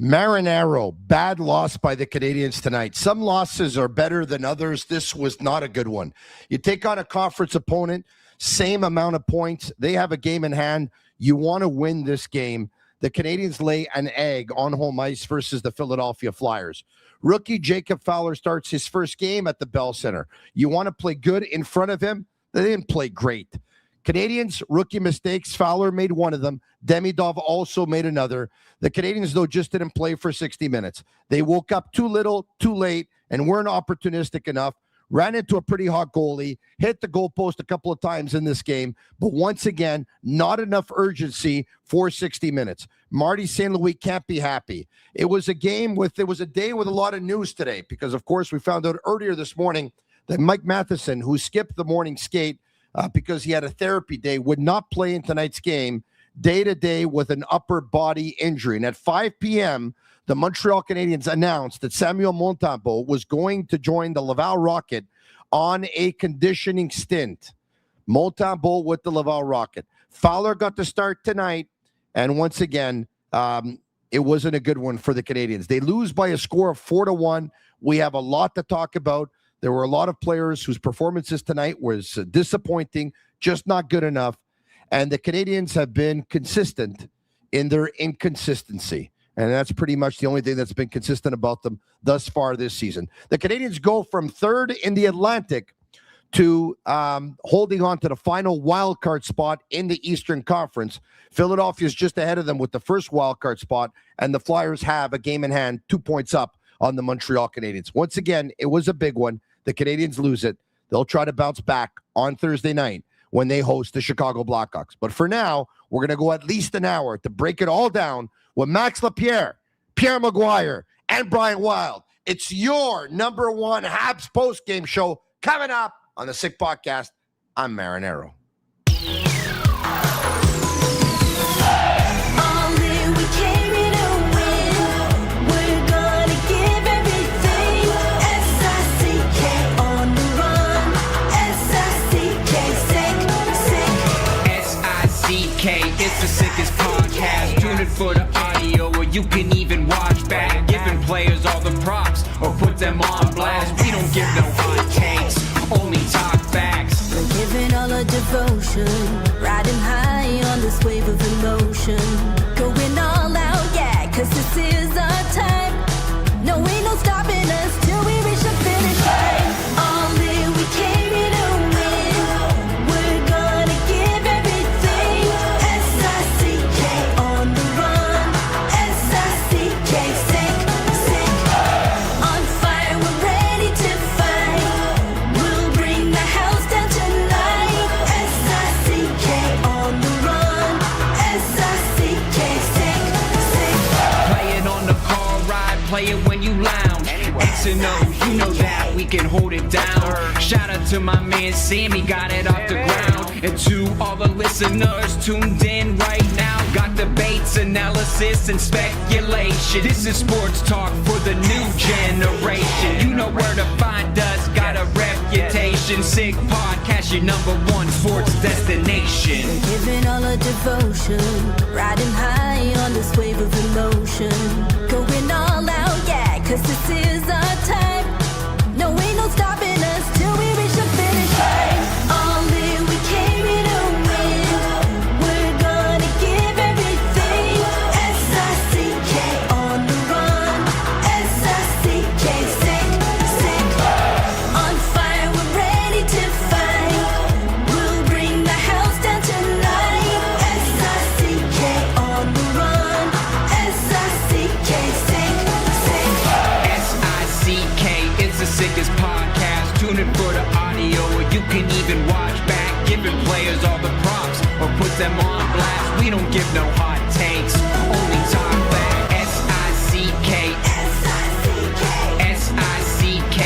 Marinaro, bad loss by the Canadiens tonight. Some losses are better than others. This was not a good one. You take on a conference opponent, same amount of points. They have a game in hand. You want to win this game. The Canadiens lay an egg on home ice versus the Philadelphia Flyers. Rookie Jacob Fowler starts his first game at the Bell Center. You want to play good in front of him? They didn't play great. Canadiens, rookie mistakes. Fowler made one of them. Demidov also made another. The Canadiens, though, just didn't play for 60 minutes. They woke up too little, too late, and weren't opportunistic enough. Ran into a pretty hot goalie, hit the goalpost a couple of times in this game, but once again, not enough urgency for 60 minutes. Marty St. Louis can't be happy. It was a day with a lot of news today because, of course, we found out earlier this morning that Mike Matheson, who skipped the morning skate because he had a therapy day, would not play in tonight's game day-to-day with an upper body injury. And at 5 p.m., the Montreal Canadiens announced that Samuel Montembeault was going to join the Laval Rocket on a conditioning stint. Montembeault with the Laval Rocket. Fowler got to start tonight, and once again, it wasn't a good one for the Canadiens. They lose by a score of 4-1. We have a lot to talk about. There were a lot of players whose performances tonight was disappointing, just not good enough. And the Canadiens have been consistent in their inconsistency. And that's pretty much the only thing that's been consistent about them thus far this season. The Canadiens go from third in the Atlantic to holding on to the final wild card spot in the Eastern Conference. Philadelphia is just ahead of them with the first wild card spot, and the Flyers have a game in hand, 2 points up on the Montreal Canadiens. Once again, it was a big one. The Canadiens lose it. They'll try to bounce back on Thursday night when they host the Chicago Blackhawks. But for now, we're going to go at least an hour to break it all down with Max Lapierre, Pierre McGuire, and Brian Wilde. It's your number one Habs postgame show coming up on the Sick Podcast. I'm Marinaro. It's the sickest podcast. Tune in for the audio, or you can even watch back. Giving players all the props, or put them on blast. We don't give no hot takes, only talk facts. We're giving all our devotion, riding high on this wave of emotion. Going all out, yeah, cause this is our time. No, ain't no stopping us till we reach the finish line. All in, we came here to win. We're gonna give everything. S-I-C-K on the run. S-I-C-K, sick. On fire, we're ready to fight. We'll bring the house down tonight. S-I-C-K on the run. S-I-C-K, sick. Play it on the car ride, play it when you lounge. X and O, you know that we can hold it down. Shout out to my man Sammy, got it off the ground. And to all the listeners tuned in right now, got debates, analysis, and speculation. This is sports talk for the new generation. You know where to find us, got a reputation. Sick Podcast, your number one sports destination. We're giving all our devotion, riding high on this wave of emotion. Going all out, yeah, cause this is our time. No, ain't no stopping us till we reach the finish line. All in, we came here to win. We're gonna give everything. S-I-C-K on the run. S-I-C-K, sick. On fire, we're ready to fight. We'll bring the house down tonight. S-I-C-K on the run. S-I-C-K, sick. S-I-C-K, it's the sickest podcast. Tune in for the audio, or you can even watch back. Giving players all the props, or put them on blast. We don't give no hot takes, only talk back. S-I-C-K, S-I-C-K, S-I-C-K,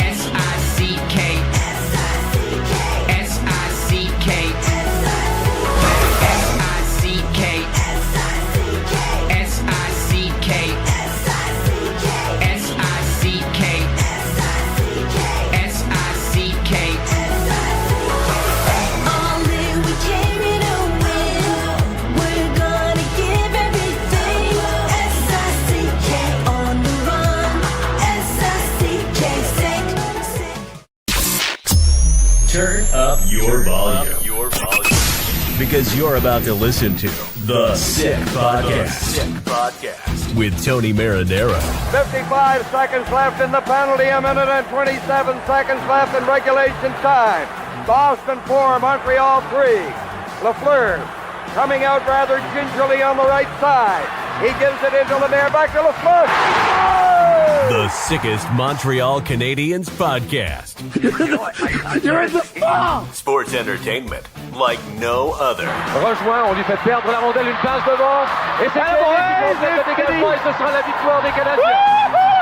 S-I-C-K, S-I-C-K, S-I-C-K, S-I-C-K, S-I-C-K, S-I-C-K, S-I-C-K. All in, we came here to win. your volume. Because you're about to listen to The Sick Podcast. With Tony Marinaro. 55 seconds left in the penalty, a minute and 27 seconds left in regulation time. Boston 4, Montreal 3. Lafleur coming out rather gingerly on the right side. He gives it into Lanier, back to Lafleur. Oh! The sickest Montreal Canadiens podcast. You're in the fall! Sports entertainment like no other. Rejoint, on lui fait perdre la rondelle, une passe devant. Et c'est le dégagement et ce sera la victoire des Canadiens.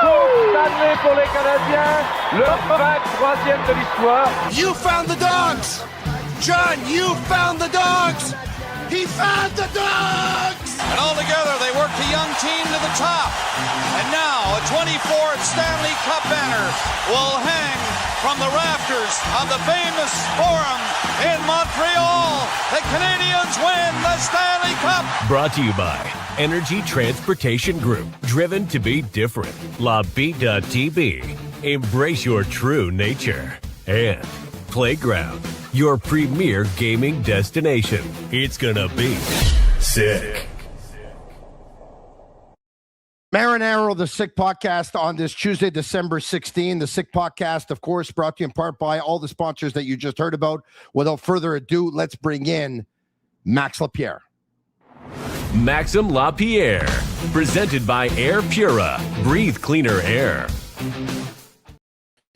Coupe Stanley pour les Canadiens. Le 23e de l'histoire. You found the dogs! John, you found the dogs! He found the dogs! And all together, they worked a young team to the top. And now, a 24th Stanley Cup banner will hang from the rafters of the famous Forum in Montreal. The Canadiens win the Stanley Cup! Brought to you by Energy Transportation Group. Driven to be different. Bittt. Embrace your true nature. And Playground, your premier gaming destination. It's gonna be sick. Marinaro, the Sick Podcast on this Tuesday, December 16. The Sick Podcast, of course, brought to you in part by all the sponsors that you just heard about. Without further ado, let's bring in Max Lapierre. Maxim Lapierre, presented by Air Pura. Breathe cleaner air.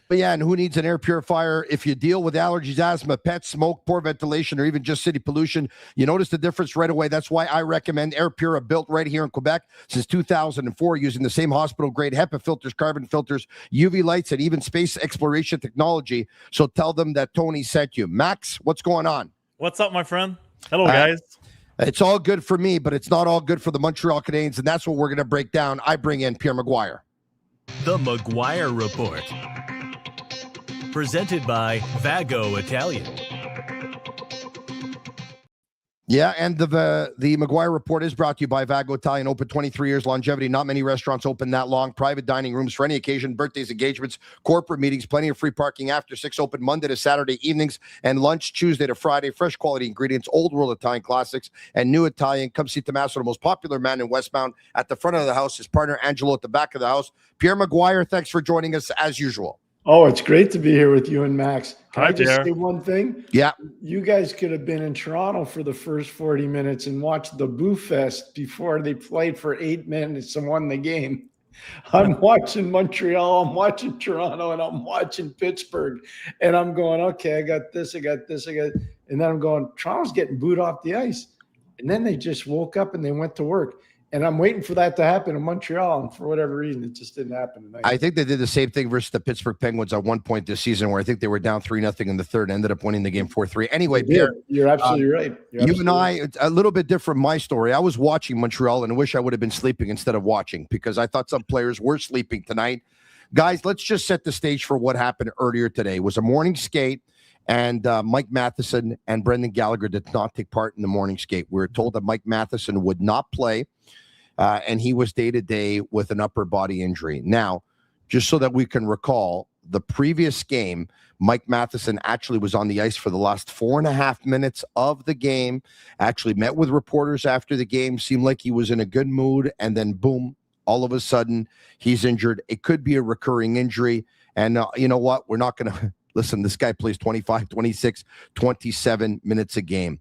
But yeah, and who needs an air purifier? If you deal with allergies, asthma, pets, smoke, poor ventilation, or even just city pollution, you notice the difference right away. That's why I recommend Air Pura, built right here in Quebec since 2004, using the same hospital-grade HEPA filters, carbon filters, UV lights, and even space exploration technology. So tell them that Tony sent you. Max, what's going on? What's up, my friend? Hello, guys. It's all good for me, but it's not all good for the Montreal Canadiens, and that's what we're going to break down. I bring in Pierre McGuire. The McGuire Report. Presented by Vago Italian. Yeah, and the McGuire Report is brought to you by Vago Italian. Open 23 years longevity. Not many restaurants open that long. Private dining rooms for any occasion, birthdays, engagements, corporate meetings. Plenty of free parking after 6. Open Monday to Saturday evenings and lunch Tuesday to Friday. Fresh quality ingredients, old world Italian classics, and new Italian. Come see Tommaso, the most popular man in Westmount. At the front of the house, his partner Angelo at the back of the house. Pierre McGuire, thanks for joining us as usual. Oh, it's great to be here with you and Max. Can Hi, I just Pierre. say one thing? Yeah. You guys could have been in Toronto for the first 40 minutes and watched the Boo Fest before they played for 8 minutes and won the game. I'm watching Montreal, I'm watching Toronto, and I'm watching Pittsburgh. And I'm going, okay, I got this. And then I'm going, Toronto's getting booed off the ice. And then they just woke up and they went to work. And I'm waiting for that to happen in Montreal, and for whatever reason, it just didn't happen tonight. I think they did the same thing versus the Pittsburgh Penguins at one point this season, where I think they were down 3-0 in the third, ended up winning the game 4-3. Anyway, Pierre, you're absolutely right. You and I, it's a little bit different. My story. I was watching Montreal, and I wish I would have been sleeping instead of watching, because I thought some players were sleeping tonight. Guys, let's just set the stage for what happened earlier today. It was a morning skate, and Mike Matheson and Brendan Gallagher did not take part in the morning skate. We were told that Mike Matheson would not play. And he was day-to-day with an upper body injury. Now, just so that we can recall, the previous game, Mike Matheson actually was on the ice for the last 4.5 minutes of the game, actually met with reporters after the game, seemed like he was in a good mood, and then boom, all of a sudden, he's injured. It could be a recurring injury, and you know what? We're not going to – listen, this guy plays 25, 26, 27 minutes a game.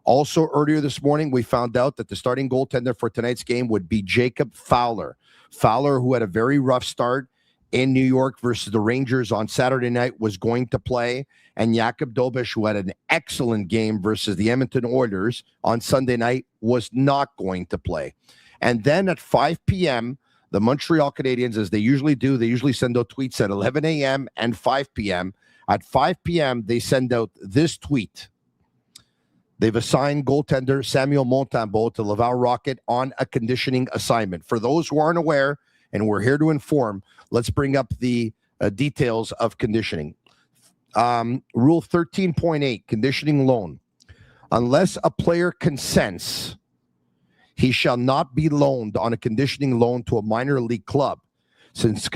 Also, earlier this morning, we found out that the starting goaltender for tonight's game would be Jacob Fowler. Fowler, who had a very rough start in New York versus the Rangers on Saturday night, was going to play. And Jakub Dobiš, who had an excellent game versus the Edmonton Oilers on Sunday night, was not going to play. And then at 5 p.m., the Montreal Canadiens, as they usually do, they usually send out tweets at 11 a.m. and 5 p.m. At 5 p.m., they send out this tweet. They've assigned goaltender Samuel Montembeault to Laval Rocket on a conditioning assignment. For those who aren't aware, and we're here to inform, let's bring up the details of conditioning. Rule 13.8, conditioning loan. Unless a player consents, he shall not be loaned on a conditioning loan to a minor league club, since such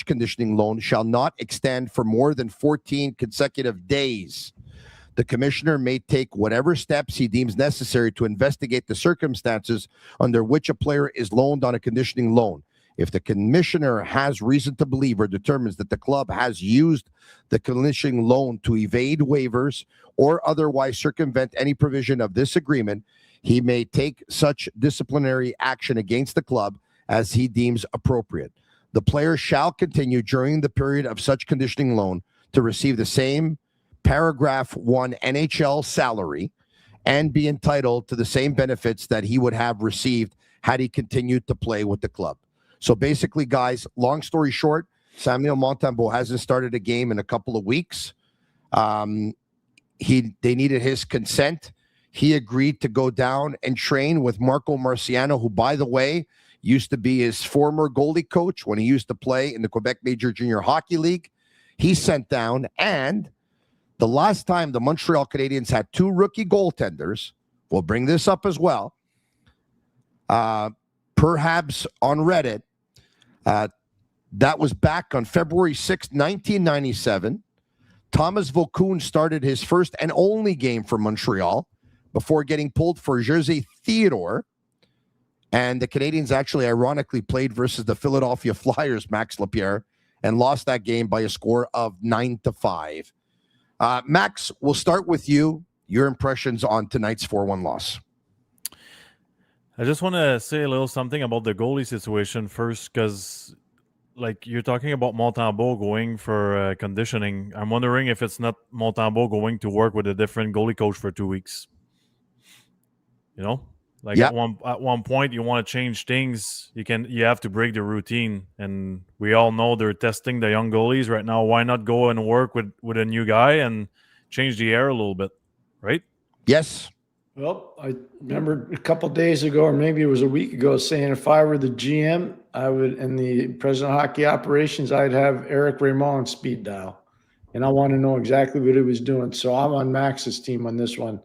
conditioning loan shall not extend for more than 14 consecutive days. The commissioner may take whatever steps he deems necessary to investigate the circumstances under which a player is loaned on a conditioning loan. If the commissioner has reason to believe or determines that the club has used the conditioning loan to evade waivers or otherwise circumvent any provision of this agreement, he may take such disciplinary action against the club as he deems appropriate. The player shall continue during the period of such conditioning loan to receive the same paragraph 1 NHL salary and be entitled to the same benefits that he would have received had he continued to play with the club. So basically, guys, long story short, Samuel Montembeault hasn't started a game in a couple of weeks. They needed his consent. He agreed to go down and train with Marco Marciano, who, by the way, used to be his former goalie coach when he used to play in the Quebec Major Junior Hockey League. He sent down, and the last time the Montreal Canadiens had 2 rookie goaltenders, we'll bring this up as well, perhaps on Reddit, that was back on February 6, 1997. Thomas Vokoun started his first and only game for Montreal before getting pulled for Jersey Theodore. And the Canadiens actually, ironically, played versus the Philadelphia Flyers, Max Lapierre, and lost that game by a score of 9-5. Max, we'll start with you. Your impressions on tonight's 4-1 loss. I just want to say a little something about the goalie situation first, because like you're talking about Montembeault going for conditioning. I'm wondering if it's not Montembeault going to work with a different goalie coach for 2 weeks. You know? Like at one point you want to change things, you have to break the routine, and we all know they're testing the young goalies right now. Why not go and work with a new guy and change the air a little bit, right? Yes. Well, I remember a couple of days ago, or maybe it was a week ago, saying if I were the GM, I would, and the president of hockey operations, I'd have Eric Raymond on speed dial, and I want to know exactly what he was doing. So I'm on Max's team on this one.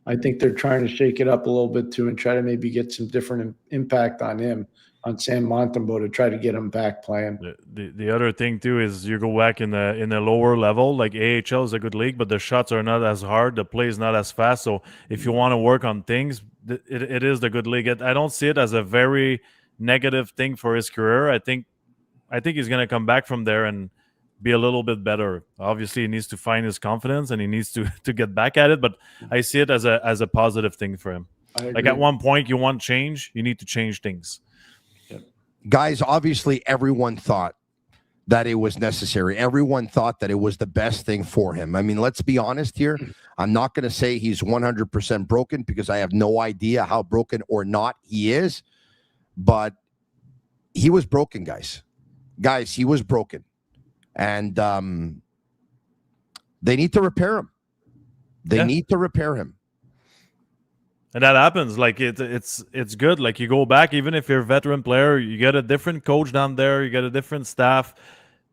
I think they're trying to shake it up a little bit too and try to maybe get some different impact on him, on Sam Montembeault, to try to get him back playing. The other thing too is you go back in the lower level, like AHL is a good league, but the shots are not as hard, the play is not as fast. So if you want to work on things, it is the good league. I don't see it as a very negative thing for his career. I think he's going to come back from there and be a little bit better. Obviously, he needs to find his confidence and he needs to get back at it. But I see it as a positive thing for him. Like at one point, you want change, you need to change things. Yeah. Guys, obviously, everyone thought that it was necessary. Everyone thought that it was the best thing for him. I mean, let's be honest here. I'm not going to say he's 100% broken because I have no idea how broken or not he is. But he was broken, guys. Guys, he was broken. And they need to repair him. They need to repair him. And that happens. Like it's good. Like you go back, even if you're a veteran player, you get a different coach down there, you get a different staff,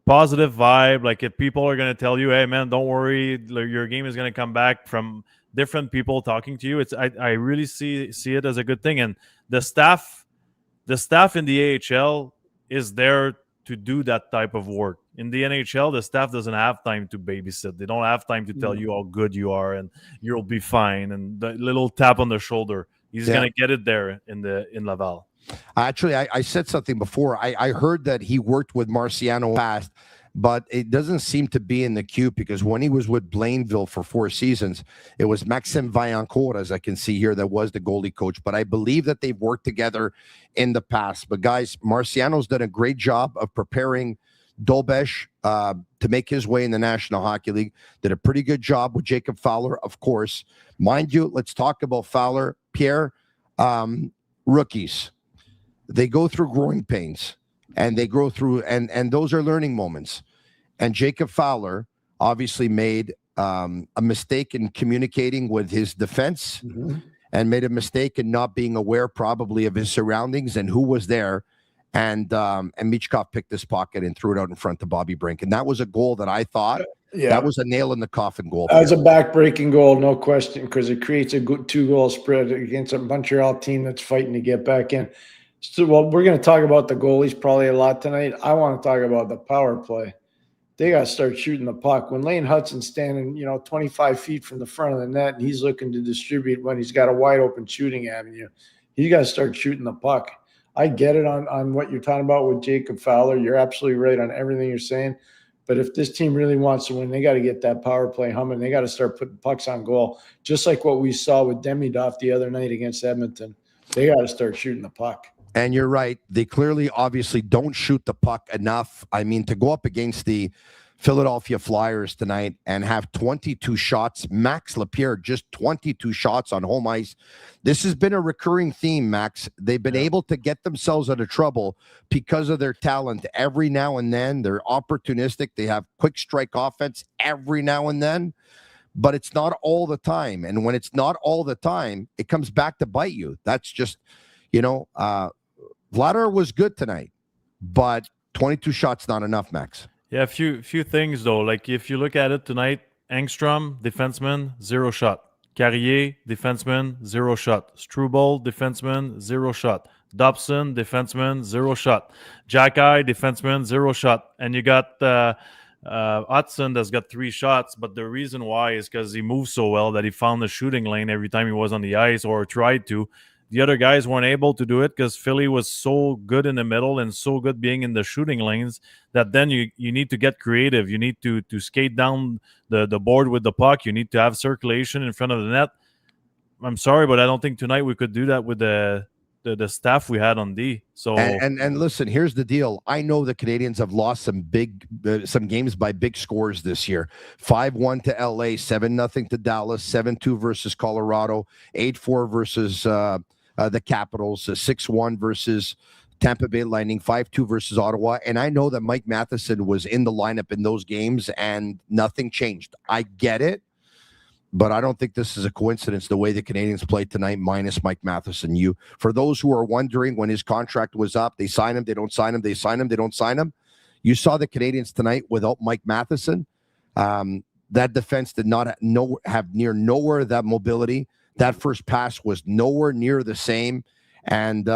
positive vibe. Like if people are going to tell you, hey man, don't worry, your game is going to come back from different people talking to you. I really see it as a good thing. And the staff in the AHL is there to do that type of work. In the NHL, the staff doesn't have time to babysit. They don't have time to tell you how good you are and you'll be fine. And the little tap on the shoulder, he's going to get it there in Laval. Actually, I said something before. I heard that he worked with Marciano past, but it doesn't seem to be in the queue because when he was with Blainville for 4 seasons, it was Maxime Vaillancourt, as I can see here, that was the goalie coach. But I believe that they've worked together in the past. But guys, Marciano's done a great job of preparing Dolbesh to make his way in the National Hockey League. Did a pretty good job with Jacob Fowler, of course. Mind you, let's talk about Fowler. Pierre, rookies, they go through growing pains and they grow through, and those are learning moments. And Jacob Fowler obviously made a mistake in communicating with his defense and made a mistake in not being aware probably of his surroundings and who was there. And Michkov picked this pocket and threw it out in front to Bobby Brink. And that was a goal that I thought that was a nail in the coffin goal. That was a back-breaking goal, no question, because it creates a good 2-goal spread against a Montreal team that's fighting to get back in. So, well, we're going to talk about the goalies probably a lot tonight. I want to talk about the power play. they got to start shooting the puck. When Lane Hudson's standing, 25 feet from the front of the net and he's looking to distribute when he's got a wide open shooting avenue, he got to start shooting the puck. I get it on what you're talking about with Jacob Fowler. You're absolutely right on everything you're saying. But if this team really wants to win, they got to get that power play humming. They got to start putting pucks on goal, just like what we saw with Demidov the other night against Edmonton. They got to start shooting the puck. And you're right. They clearly, obviously, don't shoot the puck enough. I mean, to go up against the Philadelphia Flyers tonight and have 22 shots, Max Lapierre, just 22 shots on home ice. This has been a recurring theme, Max. They've been able to get themselves out of trouble because of their talent every now and then. They're opportunistic. They have quick strike offense every now and then, but it's not all the time. And when it's not all the time, it comes back to bite you. That's just, Vladar was good tonight, but 22 shots not enough, Max. Yeah, a few things though. Like if you look at it tonight, Engstrom, defenseman, 0 shot. Carrier, defenseman, 0 shot. Struble, defenseman, 0 shot. Dobson, defenseman, 0 shot. Jacky, defenseman, 0 shot. And you got Hudson that's got 3 shots, but the reason why is because he moved so well that he found the shooting lane every time he was on the ice or tried to. The other guys weren't able to do it because Philly was so good in the middle and so good being in the shooting lanes that then you need to get creative. You need to skate down the board with the puck. You need to have circulation in front of the net. I'm sorry, but I don't think tonight we could do that with the staff we had on D. So and listen, here's the deal. I know the Canadiens have lost some games by big scores this year. 5-1 to LA, 7-0 to Dallas, 7-2 versus Colorado, 8-4 versus the Capitals, 6-1 versus Tampa Bay Lightning, 5-2 versus Ottawa. And I know that Mike Matheson was in the lineup in those games and nothing changed. I get it, but I don't think this is a coincidence the way the Canadiens played tonight minus Mike Matheson. For those who are wondering when his contract was up, they sign him, they don't sign him, they sign him, they don't sign him. You saw the Canadiens tonight without Mike Matheson. That defense did not have nowhere that mobility. That first pass was nowhere near the same. And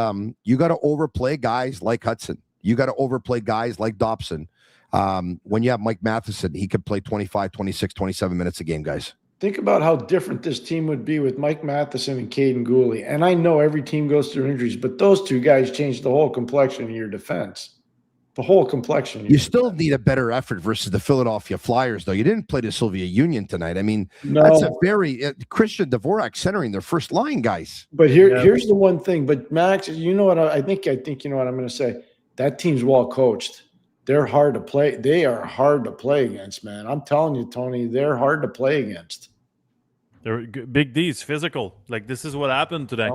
you got to overplay guys like Hudson. You got to overplay guys like Dobson. When you have Mike Matheson, he could play 25, 26, 27 minutes a game, guys. Think about how different this team would be with Mike Matheson and Caden Gooley. And I know every team goes through injuries, but those two guys changed the whole complexion of your defense. The whole complexion. You still need a better effort versus the Philadelphia Flyers, though. You didn't play the Soviet Union tonight. I mean, that's a very Christian Dvorak centering their first line, guys. But here's the one thing. But Max, you know what? I think you know what I'm going to say. That team's well coached. They're hard to play. They are hard to play against, man. I'm telling you, Tony, they're hard to play against. They're big D's, physical. Like, this is what happened tonight.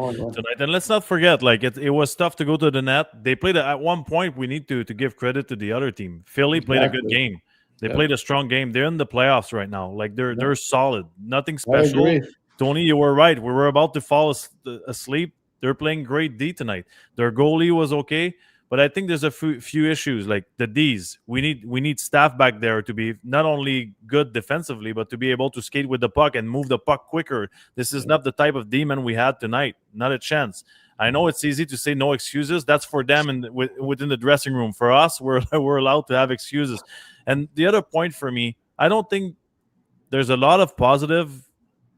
And let's not forget, like, it was tough to go to the net. They played at one point. We need to give credit to the other team. Philly played a good game. They played a strong game. They're in the playoffs right now. Like, they're solid. Nothing special. Tony, you were right. We were about to fall asleep. They're playing great D tonight. Their goalie was okay. But I think there's a few issues, like the Ds. We need staff back there to be not only good defensively, but to be able to skate with the puck and move the puck quicker. This is not the type of D-man we had tonight. Not a chance. I know it's easy to say no excuses. That's for them within the dressing room. For us, we're allowed to have excuses. And the other point for me, I don't think there's a lot of positive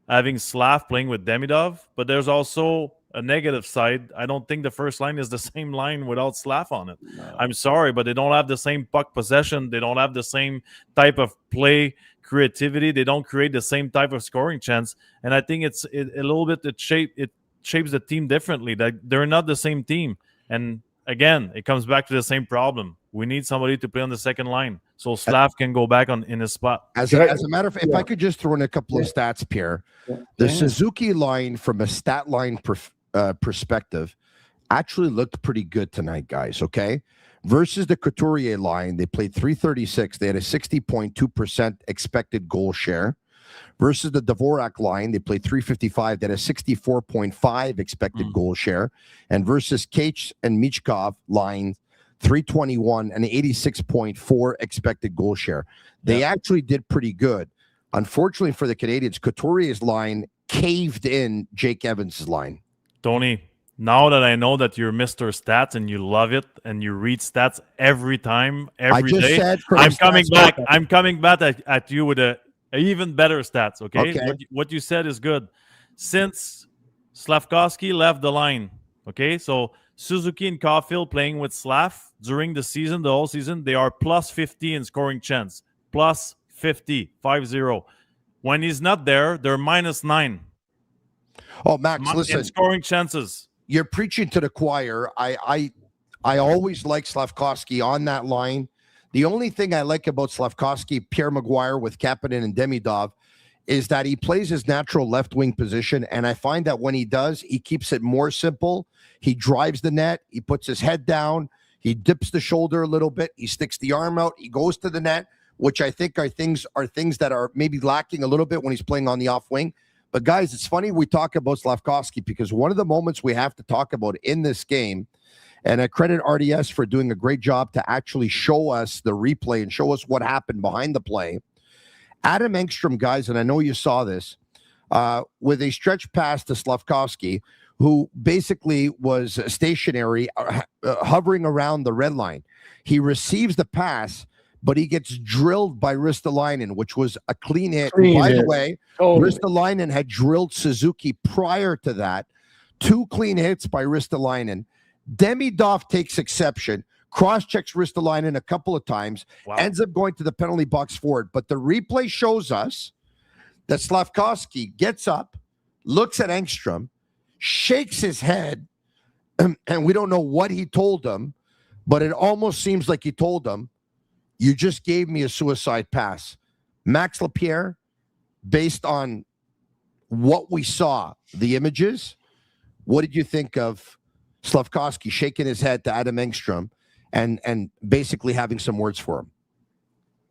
having Slav playing with Demidov, but there's also a negative side. I don't think the first line is the same line without Slav on it. No. I'm sorry, but they don't have the same puck possession. They don't have the same type of play creativity. They don't create the same type of scoring chance. And I think it's a little bit it shapes the team differently. That they're not the same team. And again, it comes back to the same problem. We need somebody to play on the second line so Slav can go back in his spot. As a matter of fact, if I could just throw in a couple of stats, Pierre, the Suzuki line from a stat line perspective actually looked pretty good tonight, guys. Okay, versus the Couturier line, they played .336. They had a 60.2% expected goal share. Versus the Dvorak line, they played .355. They had a 64.5 expected goal share. And versus Kach and Michkov line, .321 and 86.4 expected goal share. They actually did pretty good. Unfortunately for the Canadiens, Couturier's line caved in Jake Evans' line. Tony, now that I know that you're Mr. Stats and you love it and you read stats every time, every day, I'm coming back. I'm coming back at you with a even better stats. Okay? What you said is good. Since Slafkovsky left the line, okay, so Suzuki and Caulfield playing with Slav during the season, the whole season, they are plus 50 in scoring chance, plus 50, 5-0. When he's not there, they're minus 9. Oh, Max, listen. In scoring chances. You're preaching to the choir. I always like Slafkovsky on that line. The only thing I like about Slafkovsky, Pierre McGuire with Kapanen and Demidov, is that he plays his natural left wing position. And I find that when he does, he keeps it more simple. He drives the net. He puts his head down. He dips the shoulder a little bit. He sticks the arm out. He goes to the net, which I think are things that are maybe lacking a little bit when he's playing on the off wing. But guys, it's funny we talk about Slafkovsky because one of the moments we have to talk about in this game, and I credit RDS for doing a great job to actually show us the replay and show us what happened behind the play. Adam Engstrom, guys, and I know you saw this, with a stretch pass to Slafkovsky, who basically was stationary, hovering around the red line. He receives the pass, but he gets drilled by Ristolainen, which was a clean hit. By the way, Ristolainen had drilled Suzuki prior to that. 2 clean hits by Ristolainen. Demidov takes exception, cross-checks Ristolainen a couple of times, ends up going to the penalty box forward. But the replay shows us that Slafkovsky gets up, looks at Engstrom, shakes his head, and we don't know what he told him, but it almost seems like he told him, you just gave me a suicide pass. Max Lapierre, based on what we saw, the images, what did you think of Slafkovsky shaking his head to Adam Engstrom and basically having some words for him?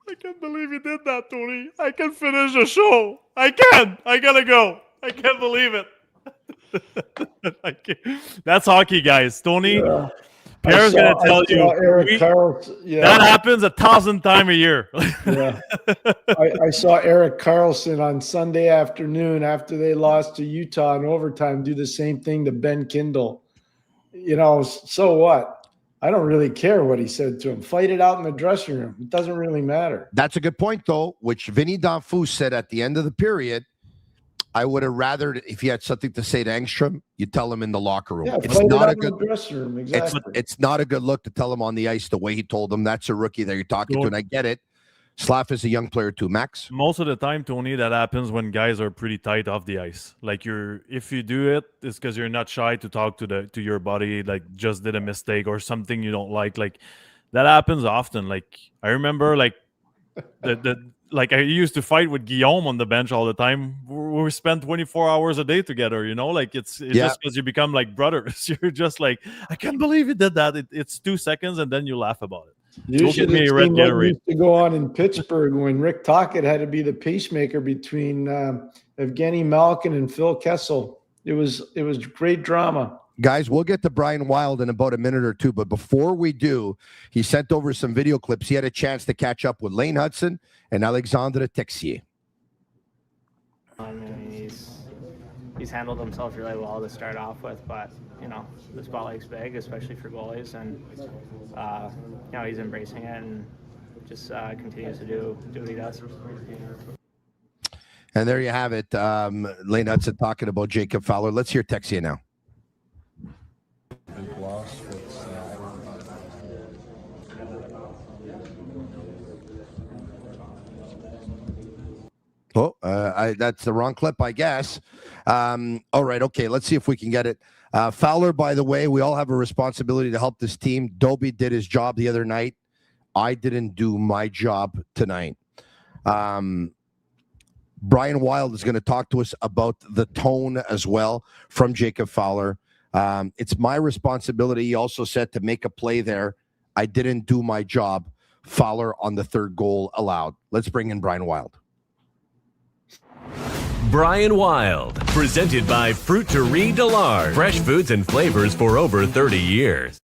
I can't believe you did that, Tony. I can finish the show. I can. I gotta go. I can't believe it. That's hockey, guys. Tony, Pierre's going to tell you that happens 1,000 times a year. Yeah, I saw Eric Carlson on Sunday afternoon after they lost to Utah in overtime do the same thing to Ben Kindle. You know, so what? I don't really care what he said to him. Fight it out in the dressing room. It doesn't really matter. That's a good point, though, which Vinny Danfus said at the end of the period. I would have rather, if you had something to say to Engstrom, you tell him in the locker room. Yeah, it's not a good dressing room. Exactly. It's not a good look to tell him on the ice the way he told him. That's a rookie that you're talking to, and I get it. Slav is a young player too. Max? Most of the time, Tony, that happens when guys are pretty tight off the ice. Like if you do it, it's because you're not shy to talk to your buddy, like just did a mistake or something you don't like. Like that happens often. Like I remember, like like I used to fight with Guillaume on the bench all the time. We spent 24 hours a day together, you know, like it's just because you become like brothers. You're just like, I can't believe you did that. It's 2 seconds and then you laugh about it. You should have seen what used to go on in Pittsburgh when Rick Tocchet had to be the pacemaker between Evgeny Malkin and Phil Kessel. It was great drama. Guys, we'll get to Brian Wilde in about a minute or two, but before we do, he sent over some video clips. He had a chance to catch up with Lane Hudson and Alexandre Texier. He's handled himself really well to start off with, but you know the spotlight's big, especially for goalies, and you know he's embracing it and just continues to do what he does. And there you have it, Lane Hudson talking about Jacob Fowler. Let's hear Texier now. That's the wrong clip, I guess. All right, okay, let's see if we can get it. Fowler, by the way, we all have a responsibility to help this team. Dobie did his job the other night. I didn't do my job tonight. Brian Wilde is going to talk to us about the tone as well from Jacob Fowler. It's my responsibility, he also said, to make a play there. I didn't do my job. Fowler on the third goal allowed. Let's bring in Brian Wilde. Brian Wilde, presented by Fruiterie Delard. Fresh foods and flavors for over 30 years.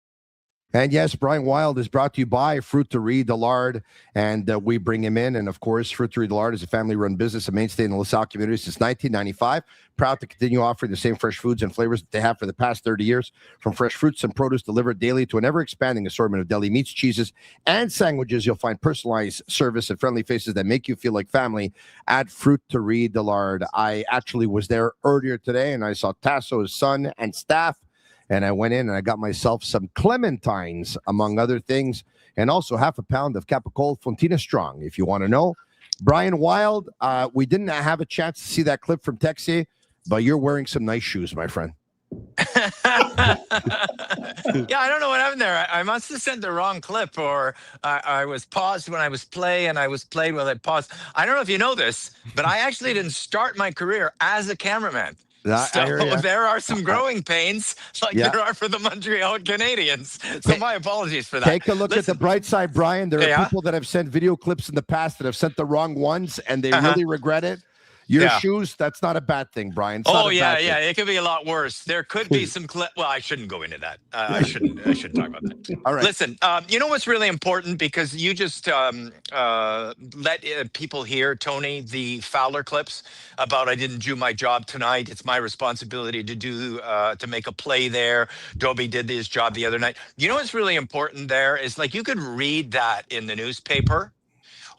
And yes, Brian Wilde is brought to you by Fruiterie de Lard, and we bring him in. And of course, Fruiterie de Lard is a family-run business, a mainstay in the LaSalle community since 1995. Proud to continue offering the same fresh foods and flavors that they have for the past 30 years. From fresh fruits and produce delivered daily to an ever-expanding assortment of deli meats, cheeses, and sandwiches, you'll find personalized service and friendly faces that make you feel like family at Fruiterie de Lard. I actually was there earlier today, and I saw Tasso's son and staff. And I went in and I got myself some clementines, among other things, and also half a pound of Capicol Fontina Strong, if you want to know. Brian Wilde, we didn't have a chance to see that clip from Texier, but you're wearing some nice shoes, my friend. Yeah, I don't know what happened there. I must have sent the wrong clip, or I was paused when I was play, and I was played when I paused. I don't know if you know this, but I actually didn't start my career as a cameraman. So there are some growing pains like there are for the Montreal Canadiens. So my apologies for that. Take a look at the bright side, Brian. There are people that have sent video clips in the past that have sent the wrong ones, and they really regret it. Your shoes, that's not a bad thing, Brian. It could be a lot worse. There could be some well, I shouldn't go into that. I shouldn't talk about that. All right. Listen, you know what's really important, because you just let people hear, Tony, the Fowler clips about I didn't do my job tonight. It's my responsibility to do to make a play there. Dobie did his job the other night. You know what's really important there is, like, you could read that in the newspaper,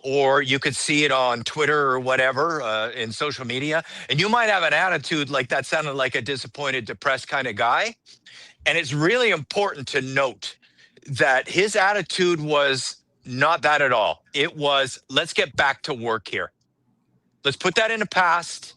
or you could see it on Twitter or whatever, in social media, and you might have an attitude like that sounded like a disappointed, depressed kind of guy. And it's really important to note that his attitude was not that at all. It was, let's get back to work here. Let's put that in the past.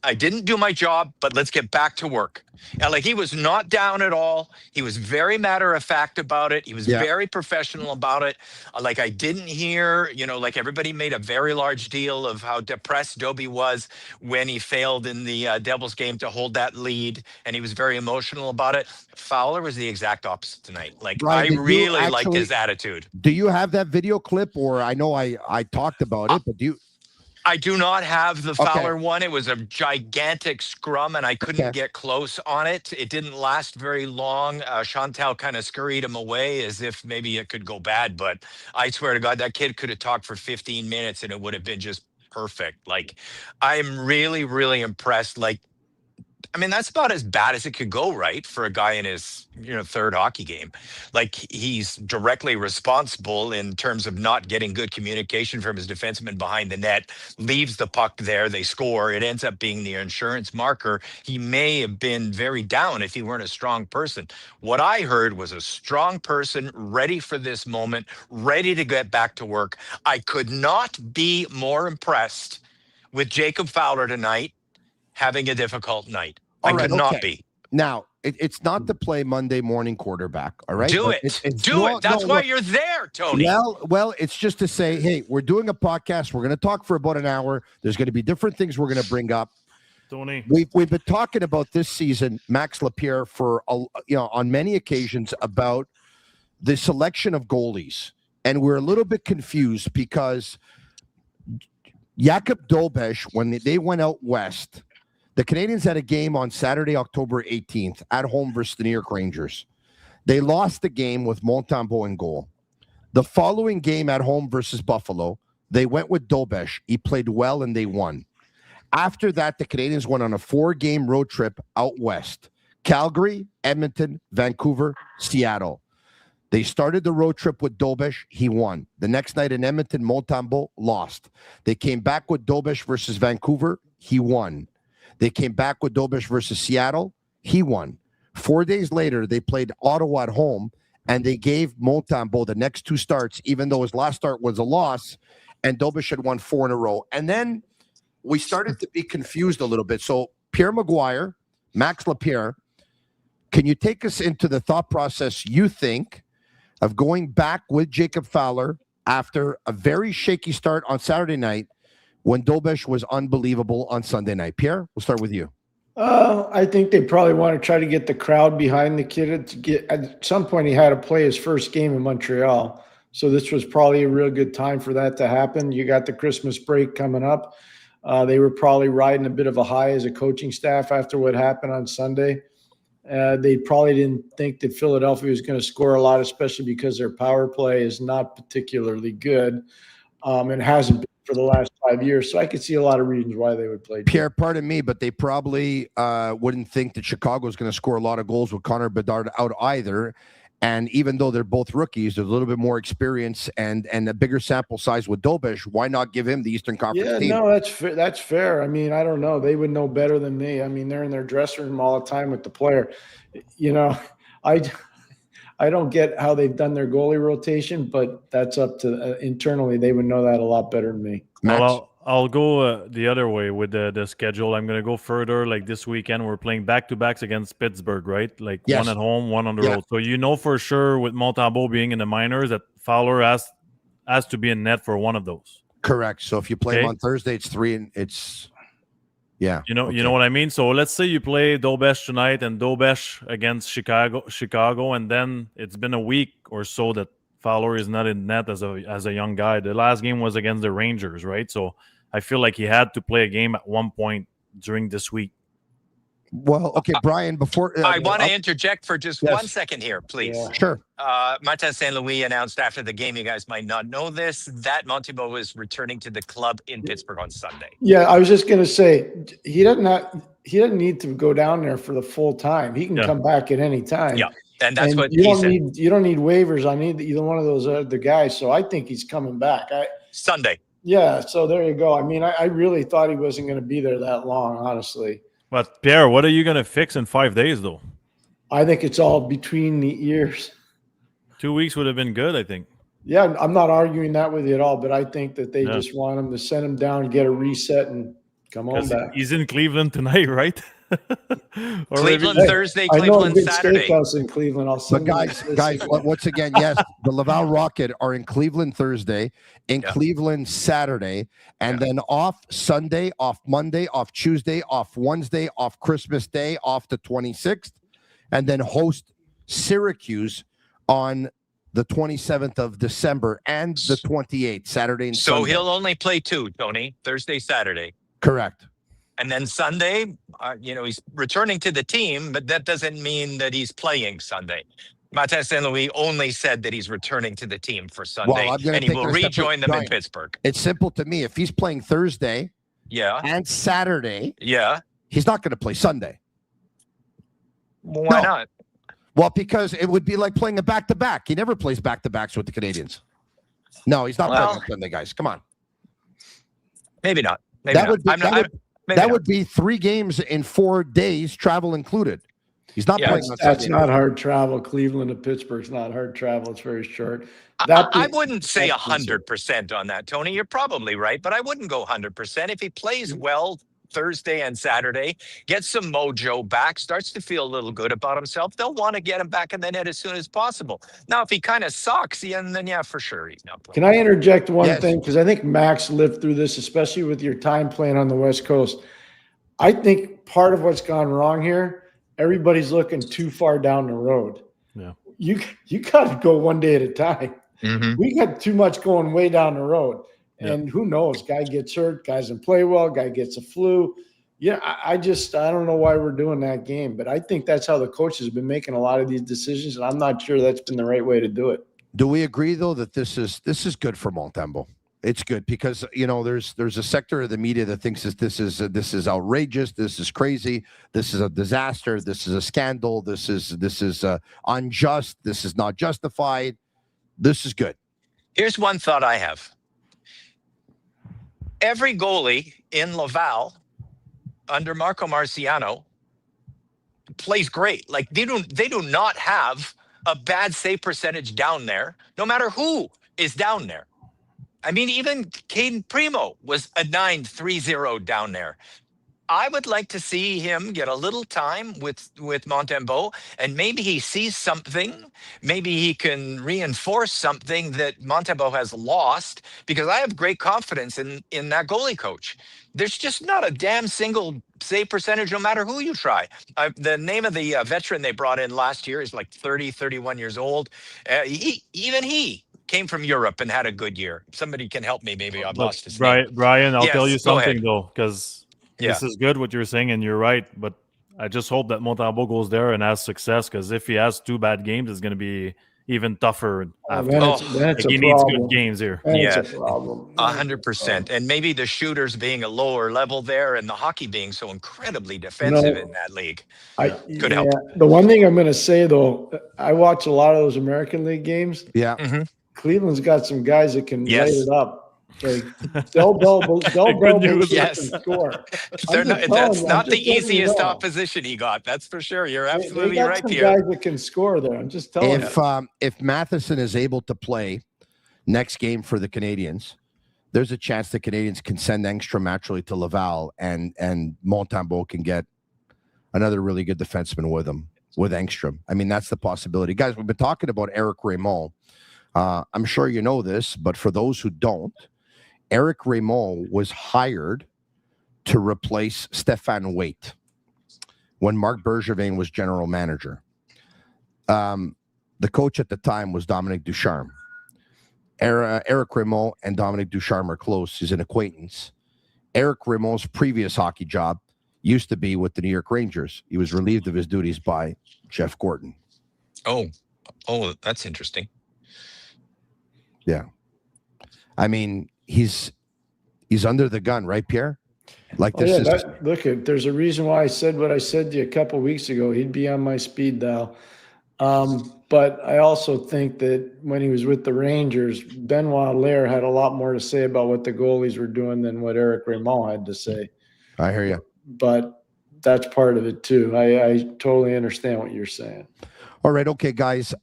I didn't do my job, but let's get back to work. And like, he was not down at all. He was very matter of fact about it. He was very professional about it. Like, I didn't hear, like, everybody made a very large deal of how depressed Dobie was when he failed in the Devils game to hold that lead. And he was very emotional about it. Fowler was the exact opposite tonight. Like, Brian, I really liked his attitude. Do you have that video clip? Or I know I talked about it, but do you? I do not have the Fowler one. It was a gigantic scrum, and I couldn't get close on it. It didn't last very long. Chantal kind of scurried him away as if maybe it could go bad. But I swear to God, that kid could have talked for 15 minutes, and it would have been just perfect. Like, I'm really, really impressed. Like, I mean, that's about as bad as it could go, right? For a guy in his, third hockey game. Like, he's directly responsible in terms of not getting good communication from his defenseman behind the net, leaves the puck there, they score. It ends up being the insurance marker. He may have been very down if he weren't a strong person. What I heard was a strong person, ready for this moment, ready to get back to work. I could not be more impressed with Jacob Fowler tonight having a difficult night. I could not be. Now, it's not to play Monday morning quarterback, all right? Do it. That's why you're there, Tony. Well, it's just to say, hey, we're doing a podcast. We're going to talk for about an hour. There's going to be different things we're going to bring up. Tony, we've been talking about this season, Max Lapierre, for on many occasions about the selection of goalies, and we're a little bit confused because Jakub Dobeš, when they went out west, the Canadiens had a game on Saturday, October 18th, at home versus the New York Rangers. They lost the game with Montembeault in goal. The following game at home versus Buffalo, they went with Dobeš. He played well, and they won. After that, the Canadiens went on a 4-game road trip out west. Calgary, Edmonton, Vancouver, Seattle. They started the road trip with Dobeš. He won. The next night in Edmonton, Montembeault lost. They came back with Dobeš versus Vancouver. He won. They came back with Dobeš versus Seattle. He won. 4 days later, they played Ottawa at home, and they gave Montembeault the next 2 starts, even though his last start was a loss, and Dobeš had won 4 in a row. And then we started to be confused a little bit. So Pierre McGuire, Max Lapierre, can you take us into the thought process you think of going back with Jacob Fowler after a very shaky start on Saturday night when Dobeš was unbelievable on Sunday night? Pierre, we'll start with you. I think they probably want to try to get the crowd behind the kid. At some point, he had to play his first game in Montreal. So this was probably a real good time for that to happen. You got the Christmas break coming up. They were probably riding a bit of a high as a coaching staff after what happened on Sunday. They probably didn't think that Philadelphia was going to score a lot, especially because their power play is not particularly good, and hasn't been for the last 5 years. So I could see a lot of reasons why they would play. Pierre, pardon me, but they probably wouldn't think that Chicago is going to score a lot of goals with Connor Bedard out either. And even though they're both rookies, there's a little bit more experience and a bigger sample size with Dobish. Why not give him the Eastern Conference team? No, that's fair. I mean, I don't know. They would know better than me. I mean, they're in their dressing room all the time with the player. You know, I don't get how they've done their goalie rotation, but that's up to internally. They would know that a lot better than me. Well, I'll go the other way with the schedule. I'm going to go further. Like this weekend, we're playing back-to-backs against Pittsburgh, right? Like one at home, one on the road. So you know for sure with Montembeault being in the minors that Fowler has to be in net for one of those. Correct. So if you play him on Thursday, it's 3 and it's you know what I mean? So let's say you play Dobish tonight and Dobish against Chicago, and then it's been a week or so that Fowler is not in net as a young guy. The last game was against the Rangers, right? So I feel like he had to play a game at one point during this week. Well, okay, Brian, before I want to interject for just 1 second here, please. Yeah. Sure. Martin St. Louis announced after the game, you guys might not know this, that Montembeault was returning to the club in Pittsburgh on Sunday. Yeah, I was just going to say he doesn't need to go down there for the full time. He can come back at any time. Yeah, and that's what you he don't said. You don't need waivers on either one of those other guys. So I think he's coming back. Sunday. Yeah, so there you go. I mean, I really thought he wasn't going to be there that long, honestly. But Pierre, what are you going to fix in 5 days, though? I think it's all between the ears. 2 weeks would have been good, I think. Yeah, I'm not arguing that with you at all, but I think that they just want him to send him down, get a reset, and come on back. He's in Cleveland tonight, right? Cleveland Thursday, Cleveland Saturday. Steakhouse in Cleveland. I'll send guys, once again, yes, the Laval Rocket are in Cleveland Thursday, in Cleveland Saturday, and then off Sunday, off Monday, off Tuesday, off Wednesday, off Christmas Day, off the 26th, and then host Syracuse on the 27th of December and the 28th, Saturday and Sunday. So he'll only play 2, Tony, Thursday, Saturday. Correct. And then Sunday, he's returning to the team, but that doesn't mean that he's playing Sunday. Martin St. Louis only said that he's returning to the team for Sunday, and he will rejoin them in Pittsburgh. It's simple to me. If he's playing Thursday and Saturday, he's not going to play Sunday. Why not? Well, because it would be like playing a back-to-back. He never plays back-to-backs with the Canadiens. No, he's not playing on Sunday, guys. Come on. Maybe not. That would be 3 games in 4 days, travel included. He's not playing on Sunday. That's not hard travel. Cleveland to Pittsburgh's not hard travel. It's very short. I wouldn't say 100% on that, Tony. You're probably right, but I wouldn't go 100%. If he plays well Thursday and Saturday, gets some mojo back, starts to feel a little good about himself, they'll want to get him back in the net as soon as possible. Now, if he kind of sucks, then for sure he's not playing. Can I interject one thing? Because I think Max lived through this, especially with your time playing on the West Coast. I think part of what's gone wrong here, everybody's looking too far down the road. Yeah. You got to go one day at a time. Mm-hmm. We got too much going way down the road. And who knows? Guy gets hurt, guy doesn't play well, guy gets a flu. Yeah, I don't know why we're doing that game, but I think that's how the coaches have been making a lot of these decisions, and I'm not sure that's been the right way to do it. Do we agree though that this is good for Montembeault? It's good because there's a sector of the media that thinks that this is outrageous, this is crazy, this is a disaster, this is a scandal, this is unjust, this is not justified. This is good. Here's one thought I have. Every goalie in Laval under Marco Marciano plays great. Like they do not have a bad save percentage down there, no matter who is down there. I mean, even Caden Primo was a 9.30 down there. I would like to see him get a little time with Montembeault, and maybe he sees something. Maybe he can reinforce something that Montembeault has lost, because I have great confidence in that goalie coach. There's just not a damn single save percentage, no matter who you try. The name of the veteran they brought in last year is like 30, 31 years old. He came from Europe and had a good year. Somebody can help me. Maybe I've lost his name. Brian, I'll tell you go something ahead. though, because this is good what you're saying, and you're right. But I just hope that Montembeault goes there and has success, because if he has 2 bad games, it's going to be even tougher after. Then it's He a needs problem. good games here. Then Yeah. it's a problem. 100%. And maybe the shooters being a lower level there and the hockey being so incredibly defensive in that league could help. The one thing I'm going to say, though, I watch a lot of those American League games. Yeah. Cleveland's got some guys that can light it up. Like they'll Yes. score. That's not the easiest opposition he got. That's for sure. You're absolutely right, some Pierre. guys that can score there. I'm just telling you. If Matheson is able to play next game for the Canadiens, there's a chance the Canadiens can send Engstrom naturally to Laval, and Montembeault can get another really good defenseman with him, with Engstrom. I mean, that's the possibility. Guys, we've been talking about Eric Raymond. I'm sure you know this, but for those who don't, Eric Raymond was hired to replace Stéphane Waite when Marc Bergevin was general manager. The coach at the time was Dominique Ducharme. Eric Raymond and Dominique Ducharme are close. He's an acquaintance. Eric Raymond's previous hockey job used to be with the New York Rangers. He was relieved of his duties by Jeff Gordon. Oh, that's interesting. Yeah. I mean, he's under the gun, right, Pierre? Like this there's a reason why I said what I said to you a couple of weeks ago. He'd be on my speed dial. But I also think that when he was with the Rangers, Benoit Lair had a lot more to say about what the goalies were doing than what Eric Raymond had to say. I hear you. But that's part of it too. I totally understand what you're saying. All right. Okay, guys.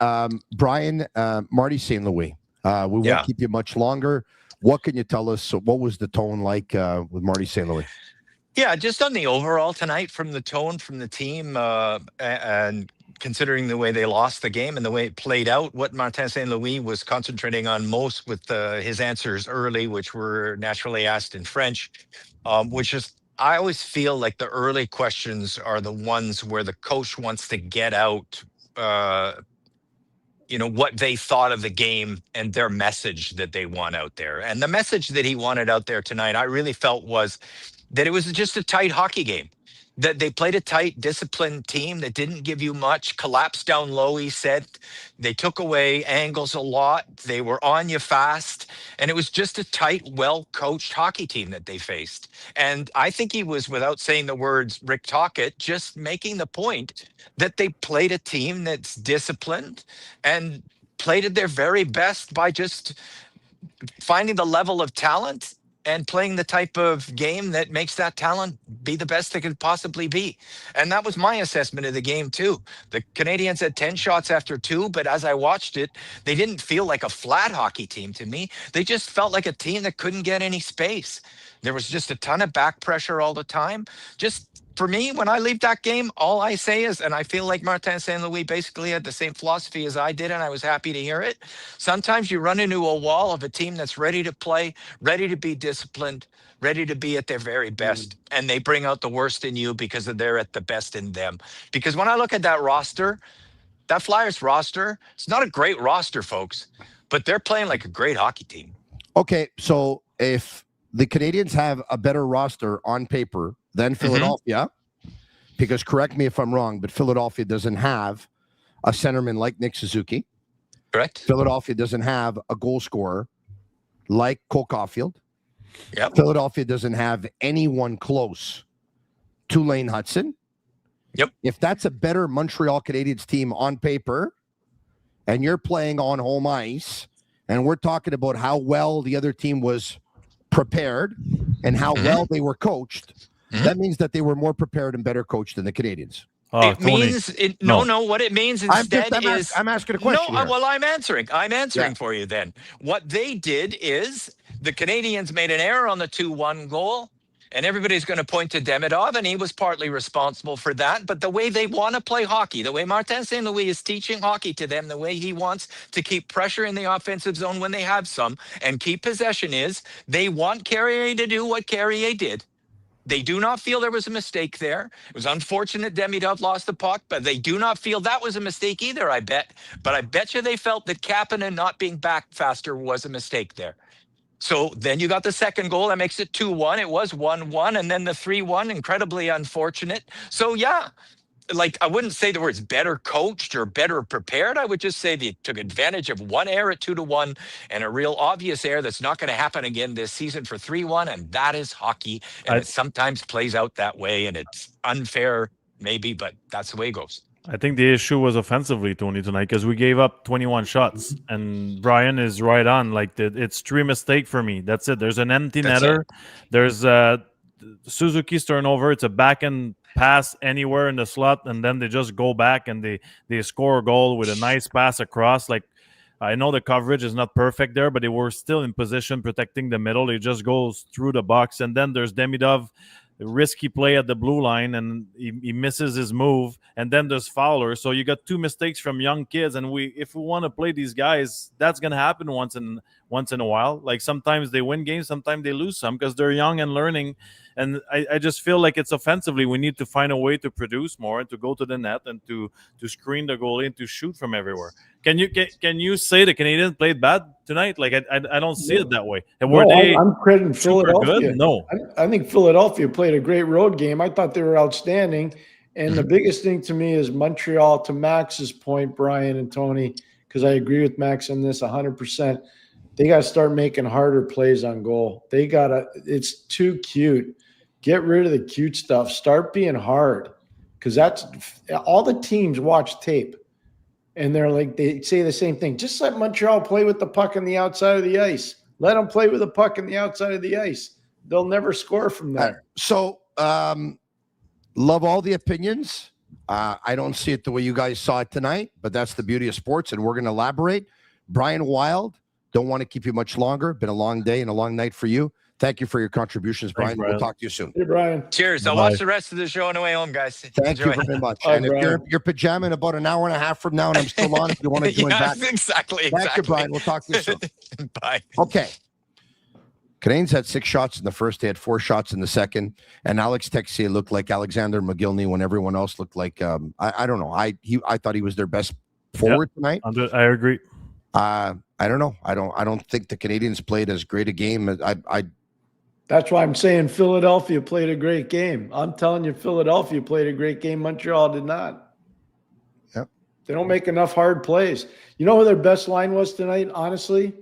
Brian, Marty St. Louis. We won't keep you much longer. What can you tell us? So what was the tone like with Marty St. Louis? Yeah, just on the overall tonight, from the tone from the team, and considering the way they lost the game and the way it played out, what Martin St. Louis was concentrating on most with his answers early, which were naturally asked in French, which is, I always feel like the early questions are the ones where the coach wants to get out what they thought of the game and their message that they want out there. And the message that he wanted out there tonight, I really felt, was that it was just a tight hockey game, that they played a tight, disciplined team that didn't give you much, collapsed down low, he said. They took away angles a lot. They were on you fast. And it was just a tight, well-coached hockey team that they faced. And I think he was, without saying the words Rick Tocchet, just making the point that they played a team that's disciplined and played at their very best by just finding the level of talent and playing the type of game that makes that talent be the best they could possibly be. And that was my assessment of the game too. The Canadiens had 10 shots after 2, but as I watched it, they didn't feel like a flat hockey team to me. They just felt like a team that couldn't get any space. There was just a ton of back pressure all the time. Just for me, when I leave that game, all I say is, and I feel like Martin St. Louis basically had the same philosophy as I did, and I was happy to hear it. Sometimes you run into a wall of a team that's ready to play, ready to be disciplined, ready to be at their very best, and they bring out the worst in you because they're at the best in them. Because when I look at that roster, that Flyers roster, it's not a great roster, folks, but they're playing like a great hockey team. Okay, so if the Canadiens have a better roster on paper than Philadelphia, because correct me if I'm wrong, but Philadelphia doesn't have a centerman like Nick Suzuki. Correct. Philadelphia doesn't have a goal scorer like Cole Caulfield. Yep. Philadelphia doesn't have anyone close to Lane Hudson. Yep. If that's a better Montreal Canadiens team on paper, and you're playing on home ice, and we're talking about how well the other team was prepared and how well they were coached, that means that they were more prepared and better coached than the Canadiens. It means what it means instead is I'm asking a question. No, well, I'm answering for you then. What they did is the Canadiens made an error on the 2-1 goal, and everybody's going to point to Demidov, and he was partly responsible for that. But the way they want to play hockey, the way Martin St. Louis is teaching hockey to them, the way he wants to keep pressure in the offensive zone when they have some and keep possession, is they want Carrier to do what Carrier did. They do not feel there was a mistake there. It was unfortunate Demidov lost the puck, but they do not feel that was a mistake either, I bet. But I bet you they felt that Kapanen not being back faster was a mistake there. So then you got the second goal. That makes it 2-1. It was 1-1. And then the 3-1, incredibly unfortunate. So, yeah, like I wouldn't say the words better coached or better prepared. I would just say they took advantage of one error at 2-1 and a real obvious error that's not going to happen again this season for 3-1. And that is hockey. And it sometimes plays out that way. And it's unfair, maybe, but that's the way it goes. I think the issue was offensively, Tony, tonight, because we gave up 21 shots, and Brian is right on. Like, it's 3 mistakes for me. That's it. There's an empty netter. There's Suzuki's turnover. It's a back-end pass anywhere in the slot, and then they just go back and they score a goal with a nice pass across. Like, I know the coverage is not perfect there, but they were still in position protecting the middle. It just goes through the box, and then there's Demidov. Risky play at the blue line, and he misses his move, and then there's Fowler. So you got 2 mistakes from young kids, and if we want to play these guys, that's going to happen once in a while. Like, sometimes they win games, sometimes they lose some because they're young and learning. And I just feel like it's offensively we need to find a way to produce more and to go to the net and to screen the goalie and to shoot from everywhere. Can you say the Canadiens played bad tonight? Like, I don't see it that way. And I'm crediting Philadelphia. Good? No, I think Philadelphia played a great road game. I thought they were outstanding. And the biggest thing to me is Montreal, to Max's point, Brian and Tony, because I agree with Max on this 100%. They got to start making harder plays on goal. It's too cute. Get rid of the cute stuff. Start being hard, because that's all the teams watch tape. And they say the same thing. Just let Montreal play with the puck on the outside of the ice. Let them play with the puck on the outside of the ice. They'll never score from there. Love all the opinions. I don't see it the way you guys saw it tonight, but that's the beauty of sports, and we're going to elaborate. Brian Wilde, don't want to keep you much longer. Been a long day and a long night for you. Thank you for your contributions, Brian. We'll talk to you soon. Hey, Brian. Cheers. I'll watch the rest of the show on the way home, guys. Thank you very much. And if you're pajama in about an hour and a half from now and I'm still on, if you want to join back. Exactly. Thank you, Brian. We'll talk to you soon. Bye. Okay. Canadiens had 6 shots in the first. They had 4 shots in the second. And Alex Texier looked like Alexander McGillney when everyone else looked like, I don't know. I thought he was their best forward tonight. I agree. I don't know. I don't think the Canadiens played as great a game. That's why I'm saying Philadelphia played a great game. I'm telling you, Philadelphia played a great game. Montreal did not. Yep. They don't make enough hard plays. You know who their best line was tonight, honestly?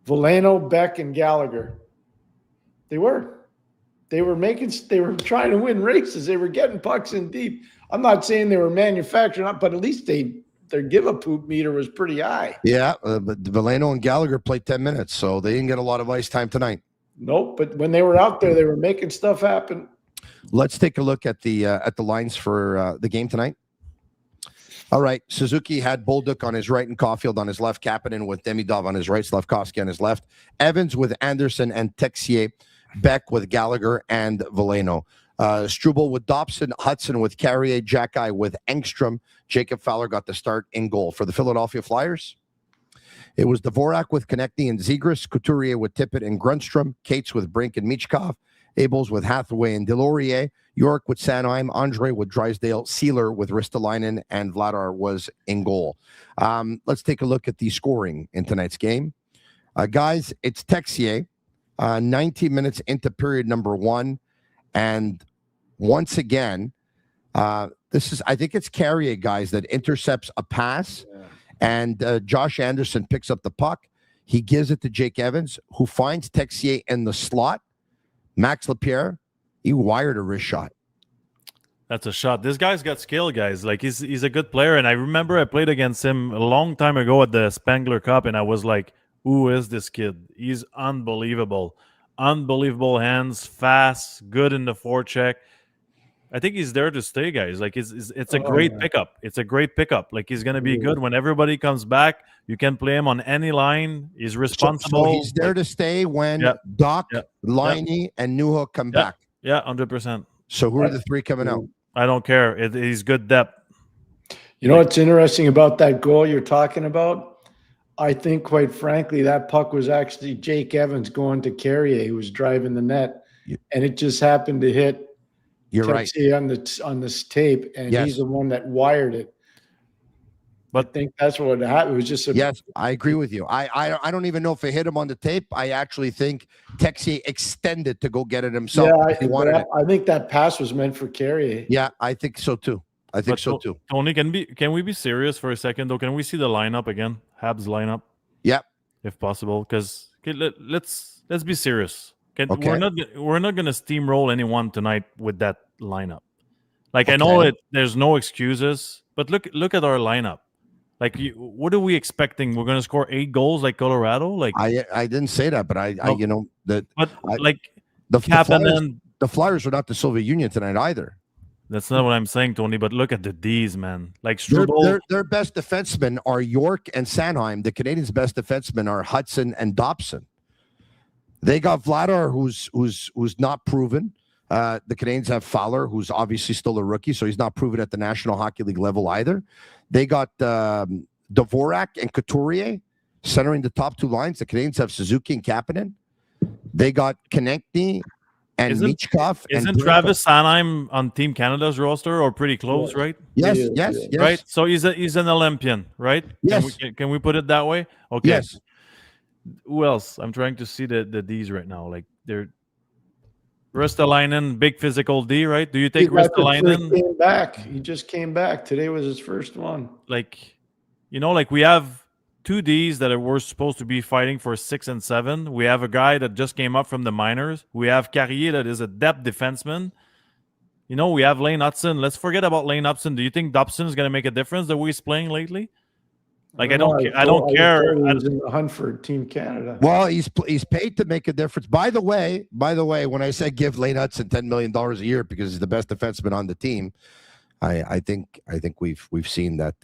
Veleno, Beck, and Gallagher. They were trying to win races. They were getting pucks in deep. I'm not saying they were manufacturing, but at least their give-a-poop meter was pretty high. Yeah, but Veleno and Gallagher played 10 minutes, so they didn't get a lot of ice time tonight. Nope, but when they were out there, they were making stuff happen. Let's take a look at the lines for the game tonight. All right, Suzuki had Bolduc on his right and Caulfield on his left, Kapanen with Demidov on his right, Slavkovsky on his left, Evans with Anderson and Texier, Beck with Gallagher and Veleno, Struble with Dobson, Hudson with Carrier, Jackeye with Engstrom. Jacob Fowler got the start in goal for the Philadelphia Flyers. It was Dvorak with Konechny and Zegras, Couturier with Tippett and Grundstrom, Cates with Brink and Michkov, Abels with Hathaway and Delorier, York with Sanheim, Andre with Drysdale, Sealer with Ristolainen, and Vladar was in goal. Let's take a look at the scoring in tonight's game. Guys, it's Texier, 19 minutes into period number 1. And once again, I think it's Carrier, guys, that intercepts a pass. Yeah. And Josh Anderson picks up the puck. He gives it to Jake Evans, who finds Texier in the slot. Max Lapierre, he wired a wrist shot. That's a shot. This guy's got skill, guys. Like, he's a good player. And I remember I played against him a long time ago at the Spengler Cup, and I was like, who is this kid? He's unbelievable. Unbelievable hands, fast, good in the forecheck. I think he's there to stay, guys. Like, it's a great pickup. It's a great pickup. Like, he's going to be good when everybody comes back. You can play him on any line. He's responsible. So he's there to stay when Doc, Liney, and Newhook come back. Yeah, 100%. So who are the 3 coming out? I don't care. He's good depth. You know what's interesting about that goal you're talking about? I think, quite frankly, that puck was actually Jake Evans going to Carrier, who was driving the net, and it just happened to hit. You're right on this tape, and he's the one that wired it. But I think that's what happened. It was just a Yes, I agree with you. I don't even know if it hit him on the tape. I actually think Texier extended to go get it himself. Yeah, He wanted it. I think that pass was meant for Carrier. Yeah, I think so too. Tony, can we be serious for a second though? Can we see the lineup again? Habs lineup. Yep. If possible, because let's be serious. Okay. We're not gonna steamroll anyone tonight with that lineup. Like, Okay. I know there's no excuses, but look at our lineup. Like, what are we expecting? We're gonna score 8 goals like Colorado? Like, I didn't say that, but the Flyers are not the Soviet Union tonight either. That's not what I'm saying, Tony. But look at the D's, man. Like Struble. Their best defensemen are York and Sanheim. The Canadiens' best defensemen are Hudson and Dobson. They got Vladar, who's not proven. The Canadiens have Fowler, who's obviously still a rookie, so he's not proven at the National Hockey League level either. They got Dvorak and Couturier centering the top 2 lines. The Canadiens have Suzuki and Kapanen. They got Konechny and Michkov. Isn't Travis Sanheim on Team Canada's roster or pretty close, right? Yes. Right. So he's an Olympian, right? Yes. Can we put it that way? Okay. Yes. Who else? I'm trying to see the D's right now. Like, they're Ristolainen, big physical D, right? Do you take Ristolainen? He just came back. Today was his first one. Like, like we have 2 Ds that were supposed to be fighting for 6 and 7. We have a guy that just came up from the minors. We have Carrier that is a depth defenseman. We have Lane Hudson. Let's forget about Lane Hudson. Do you think Dobson is going to make a difference the way he's playing lately? Like, I don't care. He's in the hunt for Team Canada. Well, he's paid to make a difference. By the way, when I said give Lane Hudson $10 million a year because he's the best defenseman on the team, I think we've seen that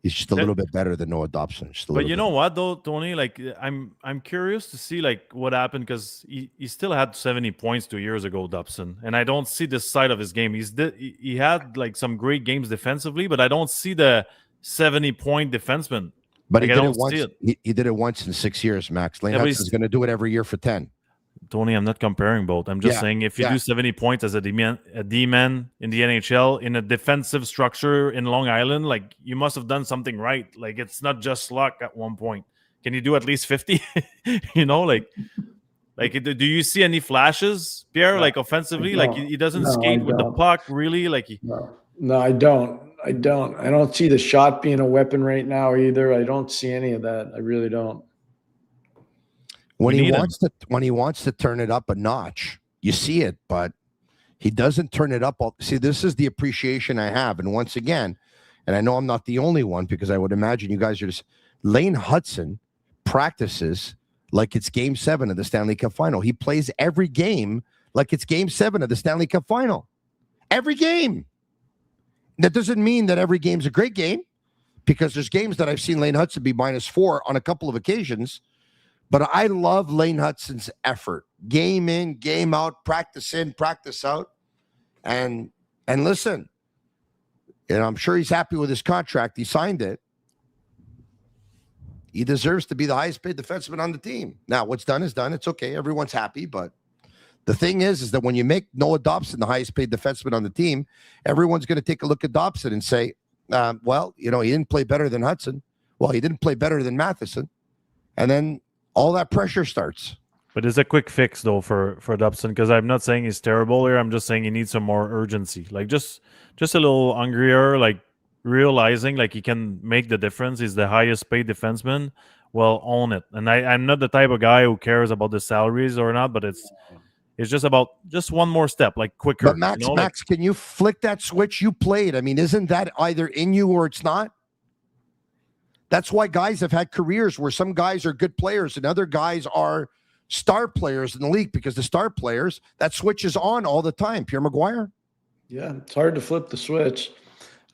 he's just a little bit better than Noah Dobson. But you know what though, Tony? Like, I'm curious to see like what happened because he still had 70 points 2 years ago, Dobson, and I don't see this side of his game. He had like some great games defensively, but I don't see the 70-point defenseman. But he did it once. He did it once in 6 years, Max. Lane Hudson's going to do it every year for 10. Tony, I'm not comparing both. I'm just saying if you do 70 points as a D-man in the NHL in a defensive structure in Long Island, like, you must have done something right. Like, it's not just luck at one point. Can you do at least 50? Like, do you see any flashes, Pierre? Like, offensively, like he doesn't skate with the puck, really. Like, no, I don't. I don't see the shot being a weapon right now either. I don't see any of that. I really don't. When he wants to turn it up a notch, you see it, but he doesn't turn it up. See, this is the appreciation I have. And once again, and I know I'm not the only one because I would imagine you guys are just Lane Hudson practices like it's Game 7 of the Stanley Cup Final. He plays every game like it's Game 7 of the Stanley Cup Final. Every game. That doesn't mean that every game's a great game because there's games that I've seen Lane Hudson be -4 on a couple of occasions. But I love Lane Hudson's effort. Game in, game out, practice in, practice out. And listen, I'm sure he's happy with his contract. He signed it. He deserves to be the highest paid defenseman on the team. Now, what's done is done. It's okay. Everyone's happy, but the thing is that when you make Noah Dobson the highest paid defenseman on the team, everyone's going to take a look at Dobson and say, well, he didn't play better than Hudson. Well, he didn't play better than Matheson. And then all that pressure starts. But it's a quick fix, though, for Dobson, because I'm not saying he's terrible here. I'm just saying he needs some more urgency. Like, just a little hungrier, like, realizing, like, he can make the difference. He's the highest paid defenseman. Well, own it. And I'm not the type of guy who cares about the salaries or not, but it's just about one more step, like, quicker. But Max, can you flick that switch? You played. I mean, isn't that either in you or it's not? That's why guys have had careers where some guys are good players and other guys are star players in the league because the star players, that switch is on all the time. Pierre McGuire? Yeah, it's hard to flip the switch.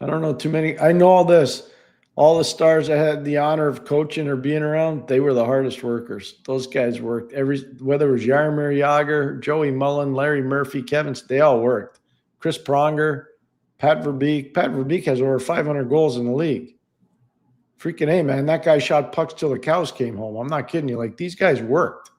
I don't know too many. I know all this. All the stars I had the honor of coaching or being around, they were the hardest workers. Those guys worked. Whether it was Jaromir Jagr, Joey Mullen, Larry Murphy, Kevin, they all worked. Chris Pronger, Pat Verbeek. Pat Verbeek has over 500 goals in the league. Freaking A, man. That guy shot pucks till the cows came home. I'm not kidding you. Like, these guys worked.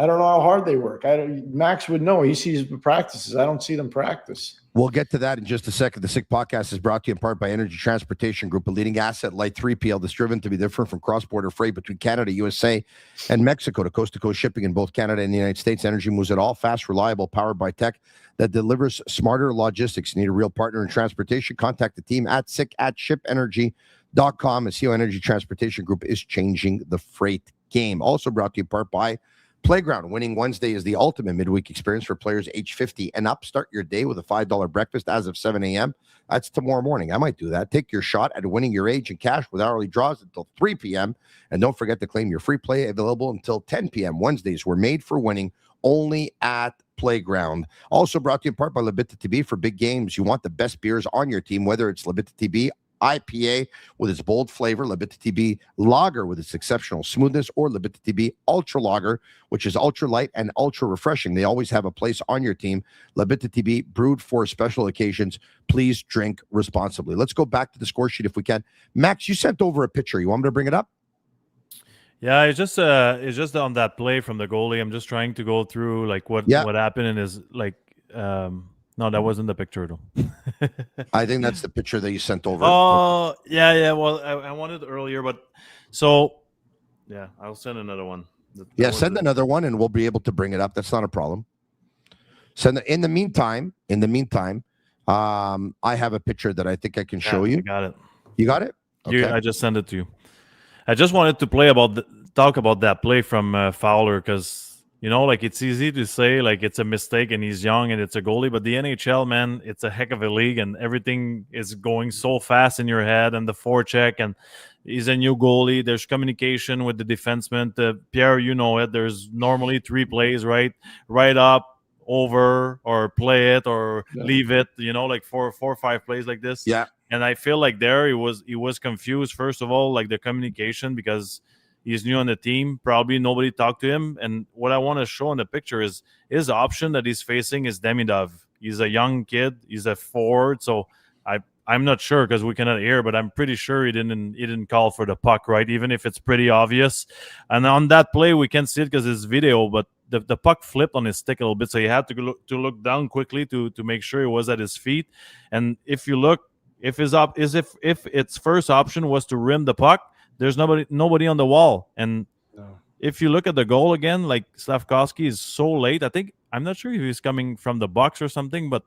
I don't know how hard they work. Max would know. He sees the practices. I don't see them practice. We'll get to that in just a second. The Sick Podcast is brought to you in part by Energy Transportation Group, a leading asset light 3PL that's driven to be different from cross-border freight between Canada, USA, and Mexico to coast-to-coast shipping in both Canada and the United States. Energy moves it all, fast, reliable, powered by tech that delivers smarter logistics. Need a real partner in transportation? Contact the team at sick@shipenergy.com and see how Energy Transportation Group is changing the freight game. Also brought to you in part by Playground. Winning Wednesday is the ultimate midweek experience for players age 50 and up. Start your day with a $5 breakfast as of 7 a.m. That's tomorrow morning. I might do that. Take your shot at winning your age in cash with hourly draws until 3 p.m. And don't forget to claim your free play available until 10 p.m. Wednesdays were made for winning only at Playground. Also brought to you in part by Tibi. For big games, you want the best beers on your team, whether it's Tibi IPA with its bold flavor, Tibi Lager with its exceptional smoothness, or Tibi Ultra Lager, which is ultra light and ultra refreshing. They always have a place on your team. Tibi, brewed for special occasions. Please drink responsibly. Let's go back to the score sheet if we can. Max, you sent over a picture. You want me to bring it up? Yeah, it's just on that play from the goalie. I'm just trying to go through like what happened in his like. No, that wasn't the picture though. I think that's the picture that you sent over. Oh, yeah. Well, I wanted earlier, but so yeah, I'll send another one. Send another one, and we'll be able to bring it up. That's not a problem. In the meantime, I have a picture that I think I can show you. I got it. You got it? Okay. I just sent it to you. I just wanted to talk about that play from Fowler because. You know, like it's easy to say like it's a mistake and he's young and it's a goalie, but the NHL, man, it's a heck of a league and everything is going so fast in your head and the forecheck and he's a new goalie. There's communication with the defenseman. Pierre, you know it. There's normally 3 plays, right? Right up, over, or play it or leave it, you know, like 4 or 5 plays like this. Yeah. And I feel like there he was confused, first of all, like the communication because he's new on the team. Probably nobody talked to him. And what I want to show in the picture is his option that he's facing is Demidov. He's a young kid. He's a forward. So I'm not sure because we cannot hear, but I'm pretty sure he didn't call for the puck, right? Even if it's pretty obvious. And on that play, we can't see it because it's video, but the puck flipped on his stick a little bit. So he had to look down quickly to make sure it was at his feet. And if you look, if its first option was to rim the puck, there's nobody on the wall. And if you look at the goal again, like Slafkovsky is so late. I'm not sure if he's coming from the box or something, but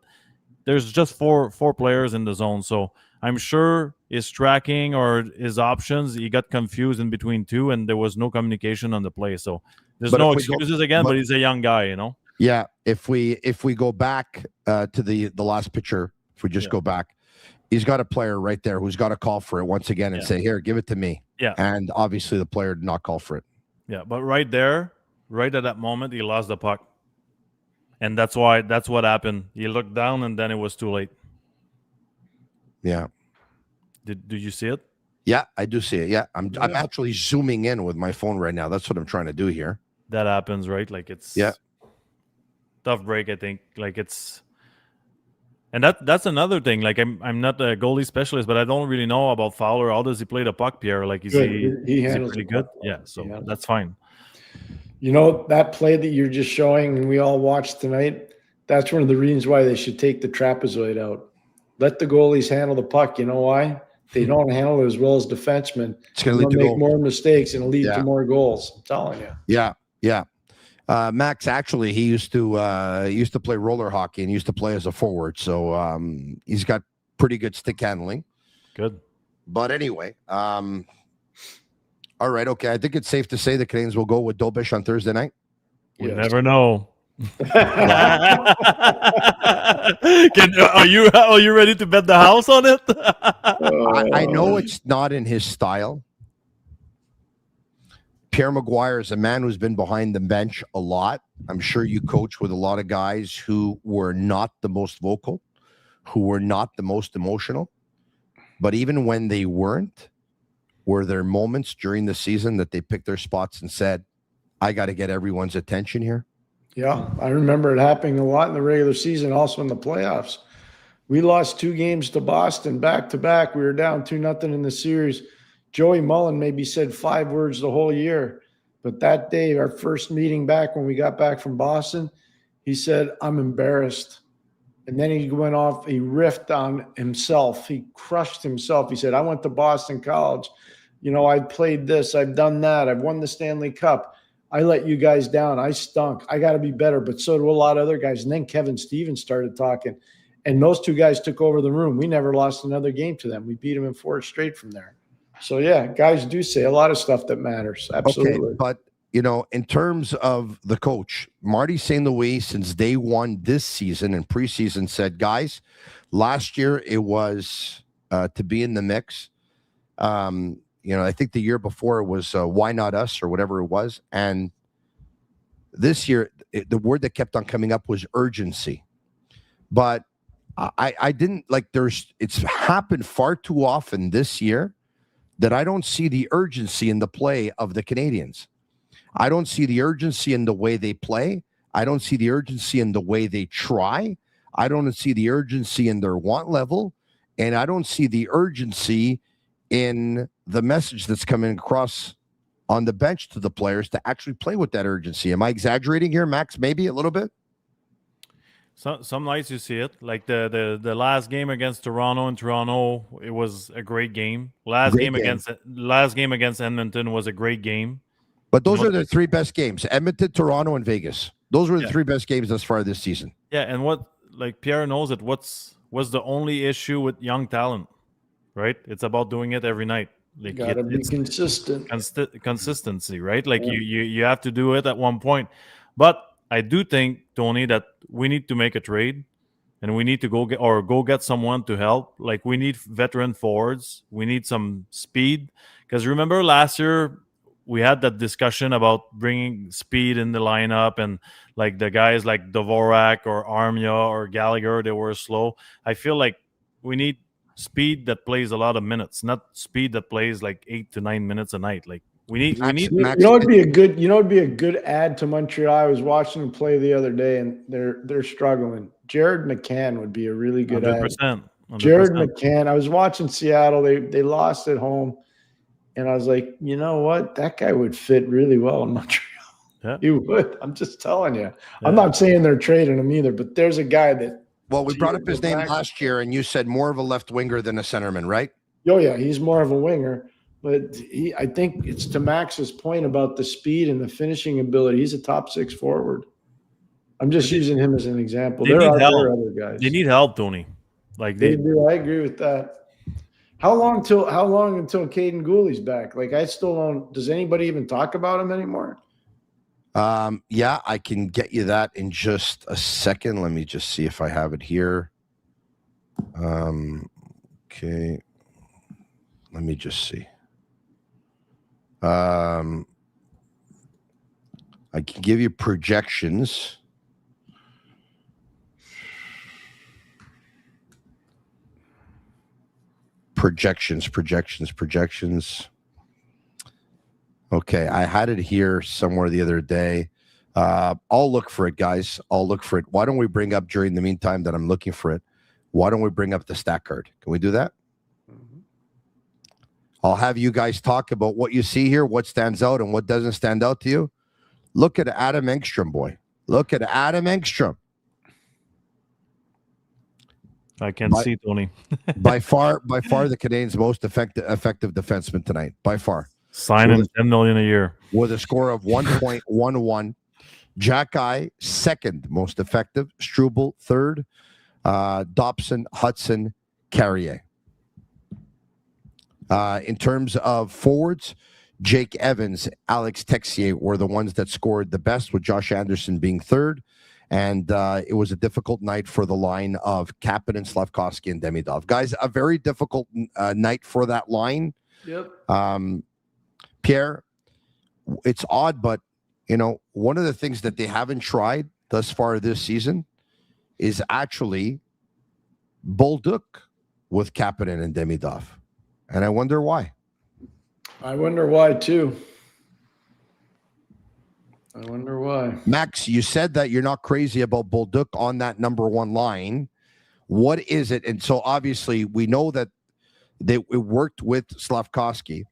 there's just four players in the zone. So I'm sure his tracking or his options, he got confused in between 2 and there was no communication on the play. So there's no excuses but he's a young guy, you know? Yeah. If we go back to the last picture, if we just go back, he's got a player right there who's got to call for it once again and say, here, give it to me. Yeah. And obviously the player did not call for it. Yeah. But right there, right at that moment, he lost the puck. And that's what happened. He looked down and then it was too late. Yeah. Did you see it? Yeah, I do see it. Yeah. I'm actually zooming in with my phone right now. That's what I'm trying to do here. That happens, right? Like it's tough break, I think. Like it's. And that's another thing. Like I'm not a goalie specialist, but I don't really know about Fowler. How does he play the puck, Pierre? Like is he pretty good? Yeah, so that's fine. You know, that play that you're just showing and we all watched tonight, that's one of the reasons why they should take the trapezoid out. Let the goalies handle the puck. You know why? They don't handle it as well as defensemen. It's going to lead to make more mistakes and lead to more goals. I'm telling you. Yeah. Max, actually, he used to play roller hockey and used to play as a forward. So he's got pretty good stick handling. Good. But anyway, all right, okay. I think it's safe to say the Canadiens will go with Dobish on Thursday night. We never know. Are you ready to bet the house on it? I know it's not in his style. Pierre McGuire is a man who's been behind the bench a lot. I'm sure you coach with a lot of guys who were not the most vocal, who were not the most emotional. But even when they weren't, were there moments during the season that they picked their spots and said, I got to get everyone's attention here? Yeah, I remember it happening a lot in the regular season, also in the playoffs. We lost 2 games to Boston back-to-back. We were down 2-0 in the series. Joey Mullen maybe said 5 words the whole year, But that day, our first meeting back when we got back from Boston, he said, I'm embarrassed. And then he went off, he riffed on himself. He crushed himself. He said, I went to Boston College. You know, I played this, I've done that, I've won the Stanley Cup. I let you guys down. I stunk. I got to be better. But so do a lot of other guys. And then Kevin Stevens started talking. And those two guys took over the room. We never lost another game to them. We beat them in 4 straight from there. So, yeah, guys do say a lot of stuff that matters. Absolutely. Okay, but, you know, in terms of the coach, Marty St. Louis, since day one this season and preseason, said, guys, last year it was to be in the mix. You know, I think the year before it was why not us or whatever it was. And this year, the word that kept on coming up was urgency. But I didn't like it's happened far too often this year that I don't see the urgency in the play of the Canadiens. I don't see the urgency in the way they play. I don't see the urgency in the way they try. I don't see the urgency in their want level. And I don't see the urgency in the message that's coming across on the bench to the players to actually play with that urgency. Am I exaggerating here, Max? Maybe a little bit? Some nights you see it. Like the last game against Toronto in Toronto, it was a great game. Last game against Edmonton was a great game. But those are the 3 best games: Edmonton, Toronto, and Vegas. Those were the 3 best games thus far this season. Yeah, and what, like, Pierre knows it. Was the only issue with young talent, right? It's about doing it every night. Like, gotta be consistent. Consistency, right? Like, you have to do it at one point. But I do think, Tony, that we need to make a trade, and we need to go get someone to help. Like, we need veteran forwards. We need some speed. Because remember last year, we had that discussion about bringing speed in the lineup, and like the guys like Dvorak or Armia or Gallagher, they were slow. I feel like we need speed that plays a lot of minutes, not speed that plays like 8 to 9 minutes a night. Like we need. You know, it'd be a good add to Montreal. I was watching them play the other day, and they're struggling. Jared McCann would be a really good 100%, add. 100%. Jared McCann. I was watching Seattle. They lost at home. And I was like, you know what? That guy would fit really well in Montreal. Yeah. He would. I'm just telling you. Yeah. I'm not saying they're trading him either, but there's a guy that. Well, we brought up his name last year, and you said more of a left winger than a centerman, right? Oh, yeah. He's more of a winger. But I think it's to Max's point about the speed and the finishing ability. He's a top 6 forward. I'm just using him as an example. There are other guys. They need help, Tony. Like they do. I agree with that. How long until Caden Gooley's back? Like, I still don't. Does anybody even talk about him anymore? Yeah, I can get you that in just a second. Let me just see if I have it here. Okay. Let me just see. I can give you projections. Projections. Okay, I had it here somewhere the other day. I'll look for it, guys. I'll look for it. Why don't we bring up, during the meantime that I'm looking for it, why don't we bring up the stat card? Can we do that? Mm-hmm. I'll have you guys talk about what you see here, what stands out and what doesn't stand out to you. Look at Adam Engstrom, boy. Look at Adam Engstrom. I can't see, Tony. by far the Canadiens' most effective defenseman tonight. By far. Sign him $10 million a year. With a score of 1.11. Jack-Eye, second most effective. Struble, third. Dobson, Hudson, Carrier. In terms of forwards, Jake Evans, Alex Texier were the ones that scored the best, with Josh Anderson being third. And it was a difficult night for the line of Kapanen, Slafkovsky, and Demidov. Guys, a very difficult night for that line. Yep. Pierre, it's odd, but, you know, one of the things that they haven't tried thus far this season is actually Bolduc with Kapanen and Demidov. And I wonder why. I wonder why, too. I wonder why. Max, you said that you're not crazy about Bolduc on that number 1 line. What is it? And so obviously we know that it worked with Slafkovsky.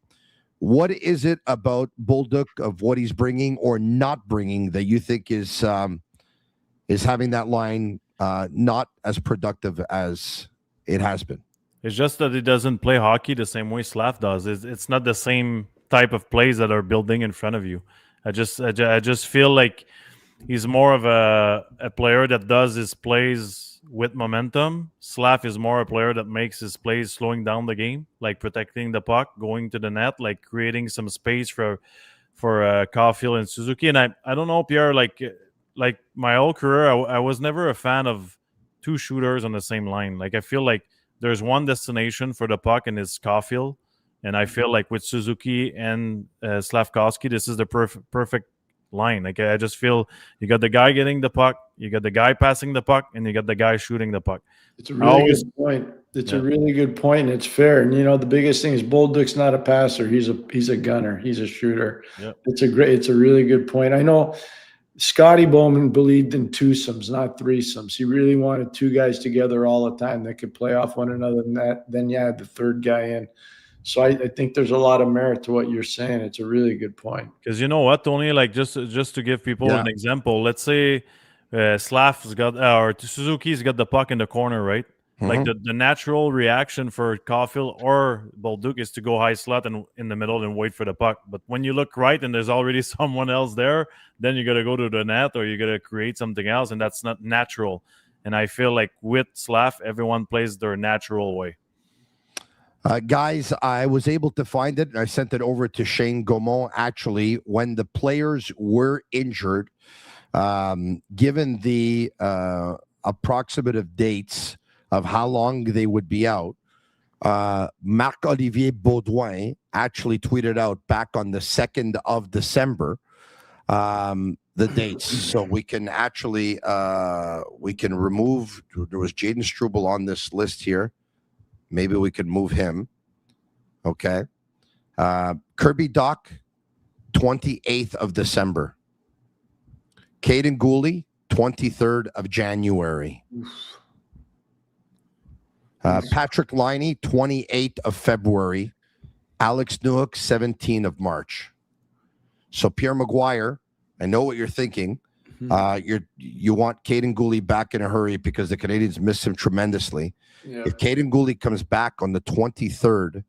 What is it about Bolduc of what he's bringing or not bringing that you think is having that line not as productive as it has been? It's just that he doesn't play hockey the same way Slav does. It's not the same type of plays that are building in front of you. I just feel like he's more of a player that does his plays with momentum. Slav is more a player that makes his plays slowing down the game, like protecting the puck, going to the net, like creating some space for Caulfield and Suzuki. And I don't know, Pierre, like my whole career, I was never a fan of two shooters on the same line. Like I feel like there's one destination for the puck, and it's Caulfield. And I feel like with Suzuki and Slavkovsky, this is the perfect line. Like I just feel you got the guy getting the puck, you got the guy passing the puck, and you got the guy shooting the puck. It's a really good point. It's a really good point. It's fair. And the biggest thing is Bolduc's not a passer. He's a gunner. He's a shooter. Yep. It's a really good point. I know Scotty Bowman believed in twosomes, not threesomes. He really wanted two guys together all the time that could play off one another. And then you add the third guy in. So I think there's a lot of merit to what you're saying. It's a really good point. Because you know what, Tony? Like just to give people an example, let's say Slav's got or Suzuki's got the puck in the corner, right? Mm-hmm. Like the natural reaction for Caulfield or Bolduc is to go high slot and in the middle and wait for the puck. But when you look right and there's already someone else there, then you got to go to the net or you got to create something else, and that's not natural. And I feel like with Slav, everyone plays their natural way. Guys, I was able to find it, and I sent it over to Shane Gaumont. Actually, when the players were injured, given the approximative dates of how long they would be out, Marc-Olivier Baudouin actually tweeted out back on the 2nd of December the dates. So we can actually remove, there was Jaden Struble on this list here. Maybe we could move him. Okay. Kirby Doc, 28th of December. Caden Gooley, 23rd of January. Patrick Liney, 28th of February. Alex Newhook, 17th of March. So Pierre McGuire, I know what you're thinking. You want Caden Gooley back in a hurry because the Canadiens miss him tremendously. Yeah. If Caden Gooley comes back on the 23rd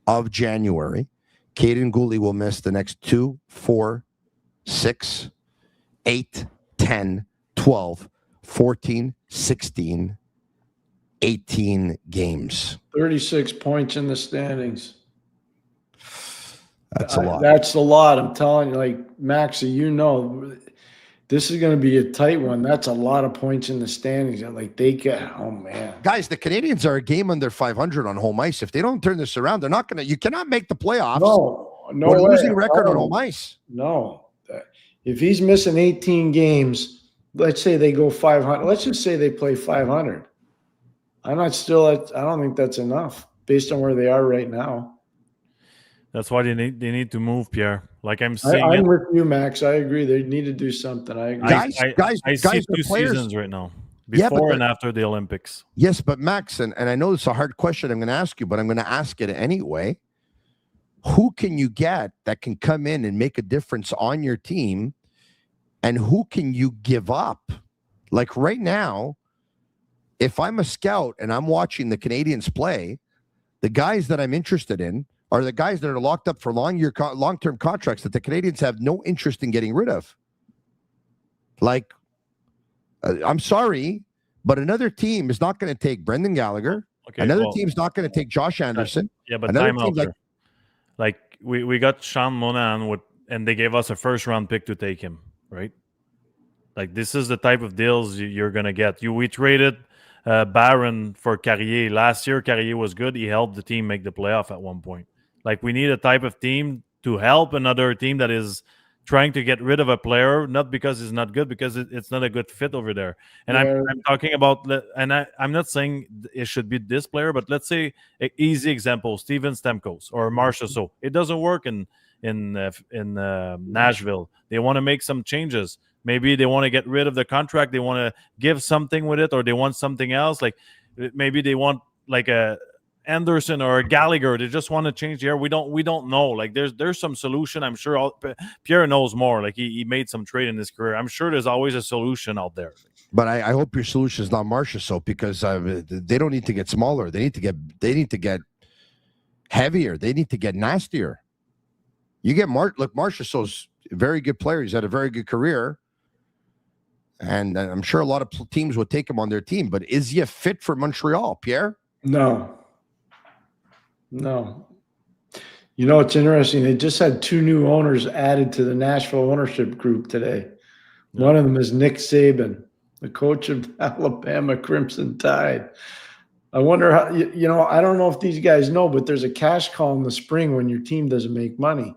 of January, Caden Gooley will miss the next 2, 4, 6, 8, 10, 12, 14, 16, 18 games. 36 points in the standings. That's a lot. That's a lot. I'm telling you, like, Maxie, this is going to be a tight one. That's a lot of points in the standings. Like oh man, guys, the Canadiens are a game under 500 on home ice. If they don't turn this around, they're not going to. You cannot make the playoffs. No way. Losing record on home ice. No, if he's missing 18 games, let's say they go 500. Let's just say they play 500. I don't think that's enough based on where they are right now. That's why they need to move, Pierre. Like I'm saying, I'm with you, Max. I agree. They need to do something. I agree. I see two seasons right now, before and after the Olympics. Yes, but Max, and I know it's a hard question I'm going to ask you, but I'm going to ask it anyway. Who can you get that can come in and make a difference on your team, and who can you give up? Like right now, if I'm a scout and I'm watching the Canadiens play, the guys that I'm interested in are the guys that are locked up for long-term contracts that the Canadiens have no interest in getting rid of. Like, I'm sorry, but another team is not going to take Brendan Gallagher. Okay, another team's not going to take Josh Anderson. Yeah, but time out there. Like we got Sean Monahan and they gave us a first-round pick to take him, right? Like this is the type of deals you're going to get. We traded Barron for Carrier. Last year, Carrier was good. He helped the team make the playoff at one point. Like we need a type of team to help another team that is trying to get rid of a player, not because it's not good, because it's not a good fit over there. And I'm talking about, and I'm not saying it should be this player, but let's say an easy example, Steven Stamkos or Marchessault. It doesn't work in Nashville. They want to make some changes. Maybe they want to get rid of the contract. They want to give something with it, or they want something else. Like maybe they want like Anderson or a Gallagher. They just want to change the air. We don't know. Like there's some solution. I'm sure Pierre knows more. Like he made some trade in his career. I'm sure there's always a solution out there. But I hope your solution is not Marchessault, because they don't need to get smaller. They need to get heavier. They need to get nastier. You get Marchessault's a very good player. He's had a very good career. And I'm sure a lot of teams would take him on their team. But is he a fit for Montreal, Pierre? No. You know, it's interesting. They just had 2 new owners added to the Nashville ownership group today. Yeah. One of them is Nick Saban, the coach of Alabama Crimson Tide. I wonder how, you know, I don't know if these guys know, but there's a cash call in the spring when your team doesn't make money.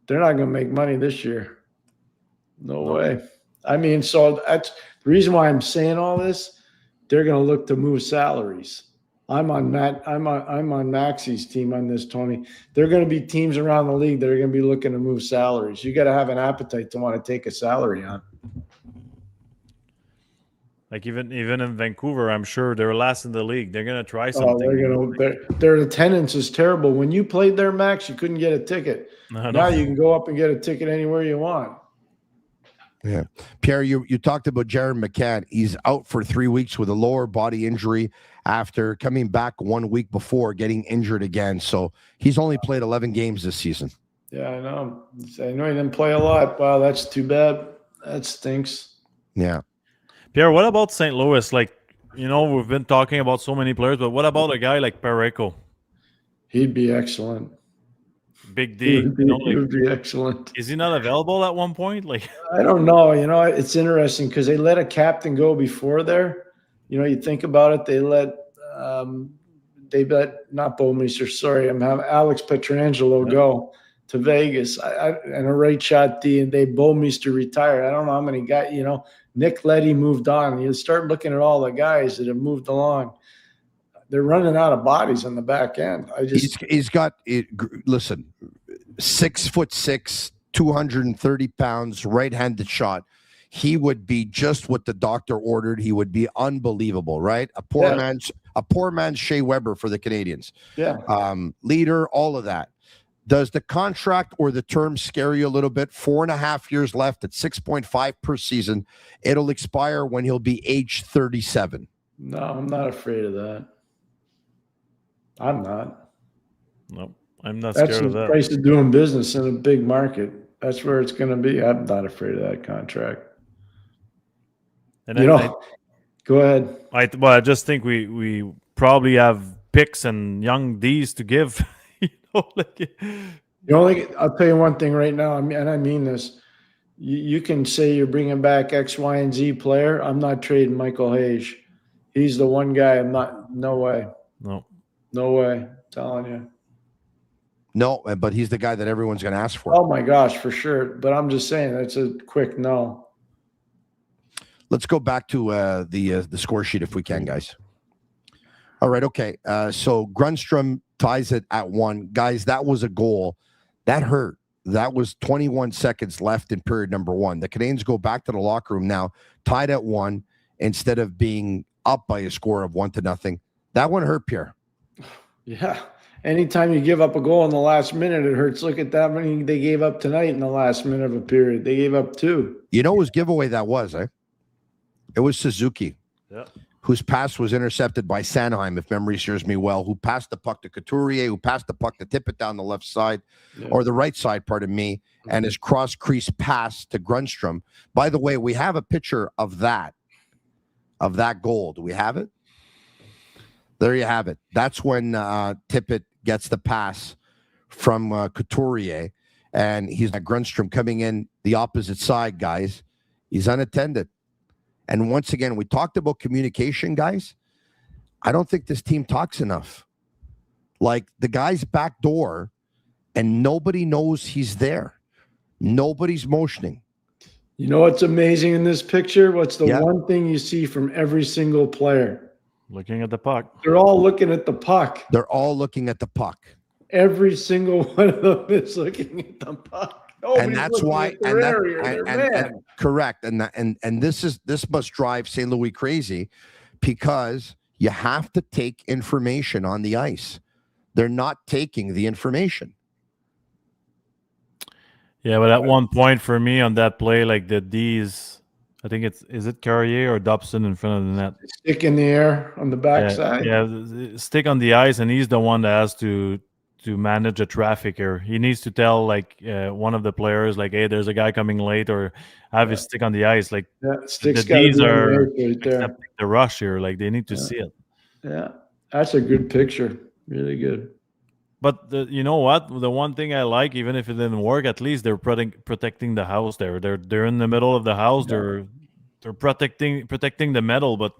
They're not going to make money this year. No way. I mean, so that's the reason why I'm saying all this. They're going to look to move salaries. I'm on Maxi's team on this, Tony. There are going to be teams around the league that are going to be looking to move salaries. You got to have an appetite to want to take a salary on. Like even in Vancouver, I'm sure they're last in the league. They're going to try something. Their attendance is terrible. When you played there, Max, you couldn't get a ticket. Now you can go up and get a ticket anywhere you want. Yeah. Pierre, you talked about Jared McCann. He's out for 3 weeks with a lower body injury after coming back 1 week before getting injured again. So he's only played 11 games this season. Yeah, I know. I know he didn't play a lot. Wow, that's too bad. That stinks. Yeah. Pierre, what about St. Louis? Like, you know, we've been talking about so many players, but what about a guy like Parayko? He'd be excellent. Big D. He would be excellent. Is he not available at one point? Like, I don't know. You know, it's interesting because they let a captain go before there. You know, you think about it, they let not Bowmeister, sorry, I'm having Alex Pietrangelo go to Vegas and a right shot D, and Bowmeister retired. I don't know how many guys, you know, Nick Leddy moved on. You start looking at all the guys that have moved along. They're running out of bodies on the back end. He's got it. Listen, 6'6", 230 pounds, right-handed shot. He would be just what the doctor ordered. He would be unbelievable, right? A poor man's Shea Weber for the Canadiens. Yeah. Leader, all of that. Does the contract or the term scare you a little bit? 4.5 years left at 6.5 per season. It'll expire when he'll be age 37. No, I'm not afraid of that. I'm not. No, I'm not scared of that. That's the price of doing business in a big market. That's where it's going to be. I'm not afraid of that contract. And go ahead. I just think we probably have picks and young Ds to give. You know, I'll tell you one thing right now, and I mean this. You can say you're bringing back X, Y, and Z player. I'm not trading Michael Hayes. He's the one guy I'm not. No way. No way. I'm telling you. No, but he's the guy that everyone's going to ask for. Oh, my gosh, for sure. But I'm just saying that's a quick no. Let's go back to the score sheet if we can, guys. All right, okay. So Grundstrom ties it at 1. Guys, that was a goal. That hurt. That was 21 seconds left in period number 1. The Canadiens go back to the locker room now, tied at 1, instead of being up by a score of 1-0. That one hurt, Pierre. Yeah. Anytime you give up a goal in the last minute, it hurts. Look at that many they gave up tonight in the last minute of a period. They gave up 2. You know whose giveaway that was, eh? It was Suzuki, whose pass was intercepted by Sanheim, if memory serves me well, who passed the puck to Couturier, who passed the puck to Tippett down the left side, or the right side, pardon me, and his cross-crease pass to Grundstrom. By the way, we have a picture of that goal. Do we have it? There you have it. That's when Tippett gets the pass from Couturier, and he's at Grundstrom coming in the opposite side, guys. He's unattended. And once again, we talked about communication, guys. I don't think this team talks enough. Like, the guy's back door, and nobody knows he's there. Nobody's motioning. You know what's amazing in this picture? What's the one thing you see from every single player? Looking at the puck. They're all looking at the puck. They're all looking at the puck. Every single one of them is looking at the puck. And that's why, and correct. And this must drive St. Louis crazy, because you have to take information on the ice. They're not taking the information. Yeah, but at one point for me on that play, like the D's, I think is it Carrier or Dobson in front of the net? Stick in the air on the backside. Yeah, stick on the ice, and he's the one that has to manage a traffic here. He needs to tell like one of the players, like, hey, there's a guy coming late, or have his stick on the ice. Like Stick's the D's are right there. accepting the rush here. Like they need to see it. Yeah, that's a good picture. Really good. But you know what? The one thing I like, even if it didn't work, at least they're protecting the house. They're in the middle of the house. Yeah. They're protecting the metal. But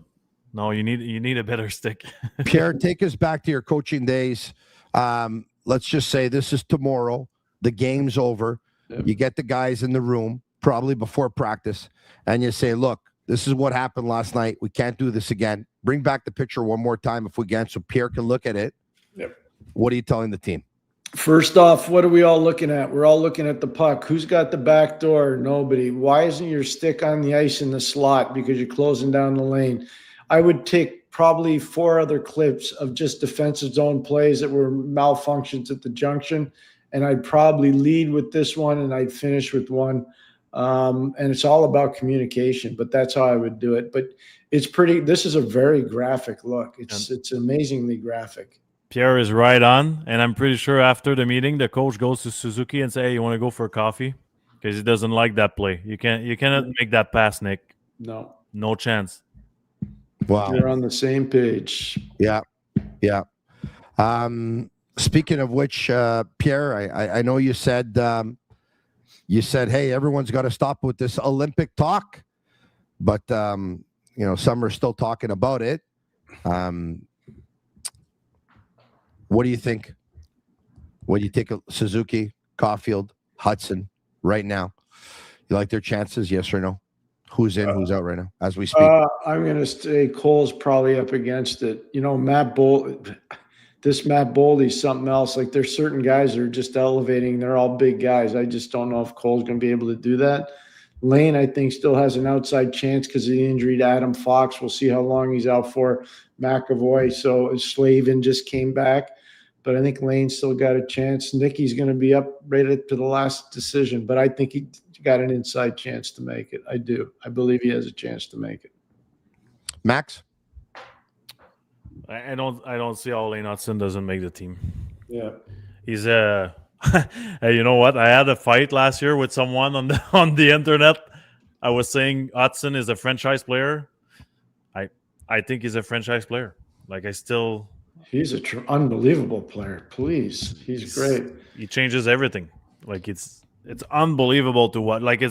no, you need a better stick. Pierre, take us back to your coaching days. Let's just say this is tomorrow. The game's over. Yep. You get the guys in the room probably before practice, and you say, "Look, this is what happened last night. We can't do this again. Bring back the picture one more time if we can, so Pierre can look at it." Yep. What are you telling the team? First off, what are we all looking at? We're all looking at the puck. Who's got the back door? Nobody. Why isn't your stick on the ice in the slot? Because you're closing down the lane. I would take probably 4 other clips of just defensive zone plays that were malfunctions at the junction, and I'd probably lead with this one, and I'd finish with one. And it's all about communication, but that's how I would do it. But it's pretty. This is a very graphic look. It's amazingly graphic. Pierre is right on, and I'm pretty sure after the meeting, the coach goes to Suzuki and say, "Hey, you want to go for coffee?" Because he doesn't like that play. You cannot make that pass, Nick. No chance. Wow, they're on the same page. Yeah. Speaking of which, Pierre, I know you said, hey, everyone's got to stop with this Olympic talk, but some are still talking about it. What do you think? What do you think of Suzuki, Caulfield, Hudson right now? You like their chances, yes or no? Who's in, who's out right now as we speak? I'm going to say Cole's probably up against it. Matt Boldy's something else. Like there's certain guys that are just elevating. They're all big guys. I just don't know if Cole's going to be able to do that. Lane, I think, still has an outside chance because of the injury to Adam Fox. We'll see how long he's out for. McAvoy. So Slavin just came back. But I think Lane's still got a chance. Nicky's going to be up right up to the last decision. But I think he got an inside chance to make it. I do. I believe he has a chance to make it. Max? I don't see how Lane Hudson doesn't make the team. Yeah. He's hey, you know what? I had a fight last year with someone on the internet. I was saying Hudson is a franchise player. I think he's a franchise player. Like he's an unbelievable player. Please, he's great. He changes everything. Like it's unbelievable to watch. Like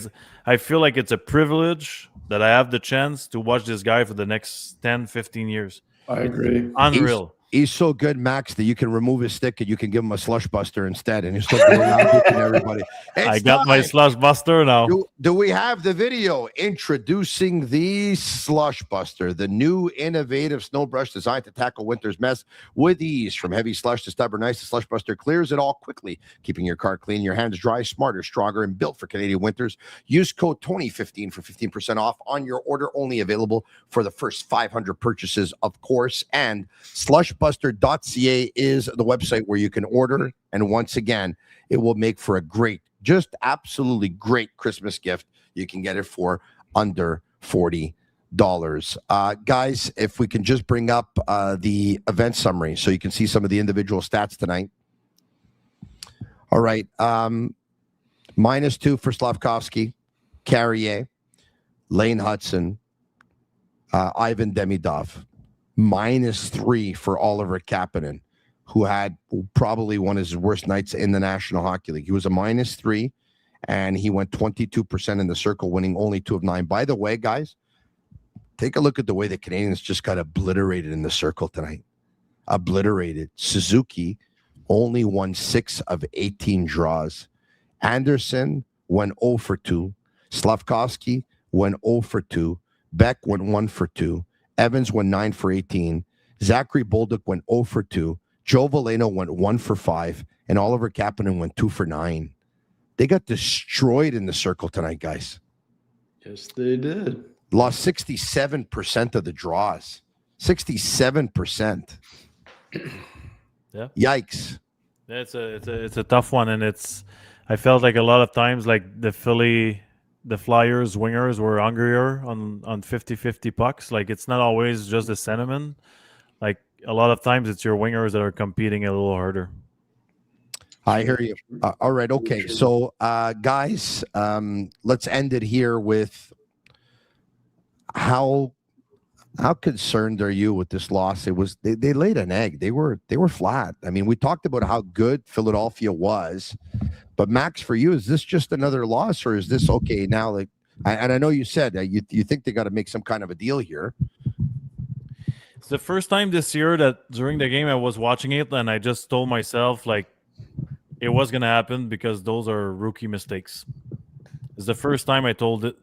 I feel like it's a privilege that I have the chance to watch this guy for the next 10, 15 years. I agree. Unreal. He's so good, Max, that you can remove his stick and you can give him a slush buster instead, and he's still going around hitting everybody. I got my slush buster now. Do we have the video introducing the slush buster, the new innovative snow brush designed to tackle winter's mess with ease? From heavy slush to stubborn ice, the slush buster clears it all quickly, keeping your car clean, your hands dry, smarter, stronger, and built for Canadian winters. Use code Tony15 for 15% off on your order, only available for the first 500 purchases, of course. And slushbuster.ca is the website where you can order. And once again, it will make for a great, just absolutely great Christmas gift. You can get it for under $40. Guys, if we can just bring up the event summary so you can see some of the individual stats tonight. All right. -2 for Slavkovsky, Carrier, Lane Hudson, Ivan Demidov. -3 for Oliver Kapanen, who had probably one of his worst nights in the National Hockey League. He was a -3, and he went 22% in the circle, winning only 2 of 9. By the way, guys, take a look at the way the Canadiens just got obliterated in the circle tonight. Obliterated. Suzuki only won 6 of 18 draws. Anderson went 0 for 2. Slavkovsky went 0 for 2. Beck went 1 for 2. Evans went 9 for 18. Zachary Bolduc went 0 for 2. Joe Veleno went 1 for 5. And Oliver Kapanen went 2 for 9. They got destroyed in the circle tonight, guys. Yes, they did. Lost 67% of the draws. 67%. Yeah. Yikes. Yeah, it's a tough one, and I felt like a lot of times like the Flyers wingers were hungrier on 50-50 pucks. Like it's not always just the centerman. Like a lot of times it's your wingers that are competing a little harder. I hear you. All right. Okay. So, guys, let's end it here with how concerned are you with this loss? It was they laid an egg. They were flat. I mean, we talked about how good Philadelphia was, but Max, for you, is this just another loss, or is this okay now? Like, and I know you said you think they got to make some kind of a deal here. It's the first time this year that during the game I was watching it, and I just told myself like it was gonna happen because those are rookie mistakes. It's the first time I told it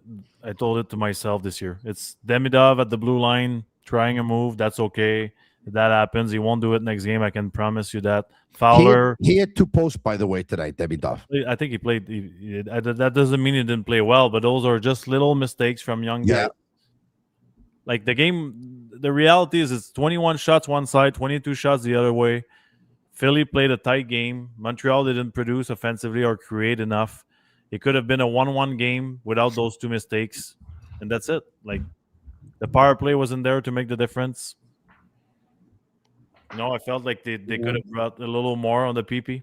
to myself this year. It's Demidov at the blue line trying a move. That's okay. If that happens, he won't do it next game. I can promise you that. Fowler. He had 2 posts, by the way, tonight, Demidov. I think he played. That doesn't mean he didn't play well, but those are just little mistakes from young guys. Like the game, the reality is it's 21 shots one side, 22 shots the other way. Philly played a tight game. Montreal didn't produce offensively or create enough. It could have been a 1-1 game without those 2 mistakes, and that's it. Like the power play wasn't there to make the difference. I felt like they could have brought a little more on the PP.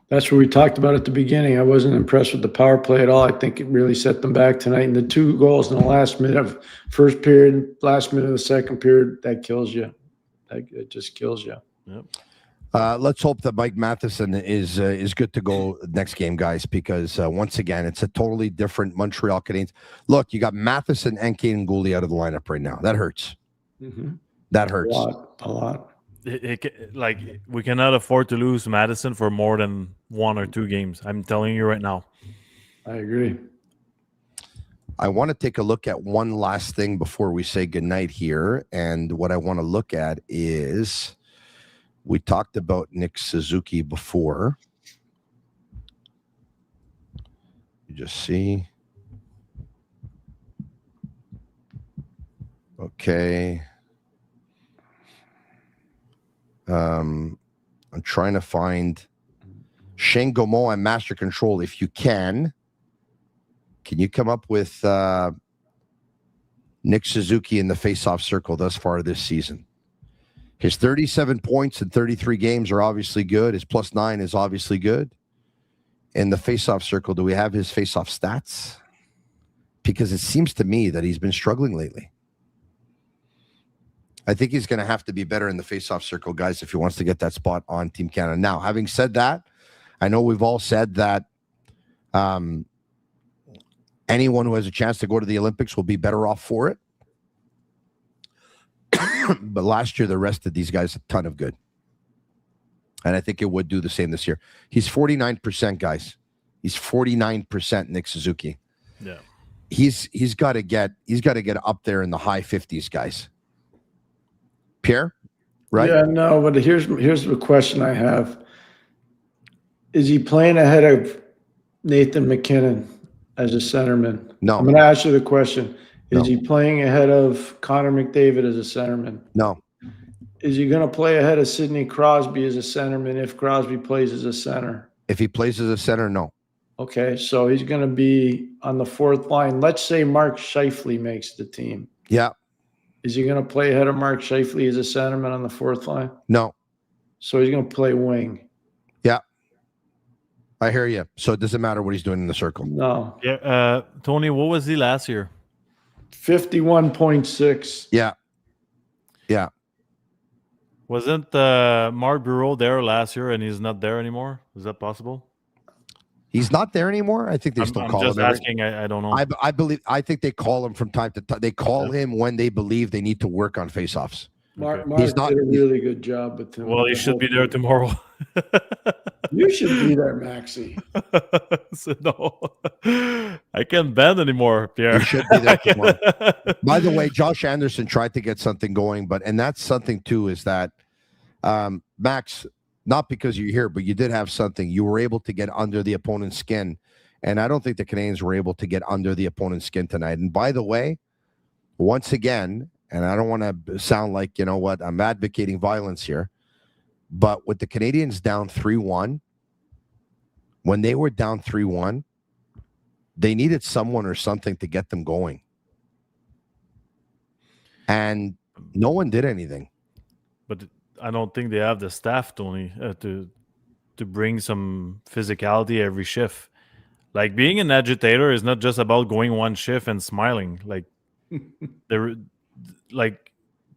That's what we talked about at the beginning. I wasn't impressed with the power play at all. I think it really set them back tonight. And the 2 goals in the last minute of first period, last minute of the second period, that kills you. It just kills you. Yep. Let's hope that Mike Matheson is good to go next game, guys, because once again, it's a totally different Montreal Canadiens. Look, you got Matheson and Kaden Gooley out of the lineup right now. That hurts. Mm-hmm. That hurts. A lot. Like we cannot afford to lose Madison for more than 1 or 2 games. I'm telling you right now. I agree. I want to take a look at one last thing before we say goodnight here. And what I want to look at is we talked about Nick Suzuki before. You just see. Okay. I'm trying to find Shane Gaumont and Master Control. If you can you come up with Nick Suzuki in the face-off circle thus far this season? His 37 points in 33 games are obviously good. His +9 is obviously good. In the face-off circle, do we have his face-off stats? Because it seems to me that he's been struggling lately. I think he's going to have to be better in the face-off circle, guys, if he wants to get that spot on Team Canada. Now, having said that, I know we've all said that anyone who has a chance to go to the Olympics will be better off for it. But last year, the rest of these guys a ton of good. And I think it would do the same this year. He's 49%, guys. He's 49%, Nick Suzuki. Yeah. He's got to get up there in the high 50s, guys. Pierre, right? Yeah, no, but here's the question I have. Is he playing ahead of Nathan McKinnon as a centerman? No. I'm going to ask you the question. Is No. he playing ahead of Connor McDavid as a centerman? No. Is he going to play ahead of Sidney Crosby as a centerman if Crosby plays as a center? If he plays as a center, no. Okay, so he's going to be on the 4th line. Let's say Mark Scheifele makes the team. Yeah. Is he going to play ahead of Mark Scheifele as a centerman on the 4th line? No. So he's going to play wing. Yeah. I hear you. So it doesn't matter what he's doing in the circle. No. Yeah. Tony, what was he last year? 51.6. Yeah. Yeah. Wasn't Mark Bureau there last year and he's not there anymore? Is that possible? He's not there anymore. I think they still call him. I'm just asking. I don't know. I think they call him from time to time. They call him when they believe they need to work on faceoffs. Mark He's not- did a really good job with him. Well, he should be there tomorrow. You should be there, Maxie. So, no, I can't bend anymore, Pierre. He should be there tomorrow. By the way, Josh Anderson tried to get something going, and that's something too, is that Max, not because you're here, but you did have something. You were able to get under the opponent's skin, and I don't think the Canadiens were able to get under the opponent's skin tonight. And by the way, once again, and I don't want to sound like, you know what, I'm advocating violence here, But with the Canadiens down 3-1, when they were down 3-1, they needed someone or something to get them going. And no one did anything. But I don't think they have the staff, Tony, to bring some physicality every shift. Like, being an agitator is not just about going one shift and smiling. Like,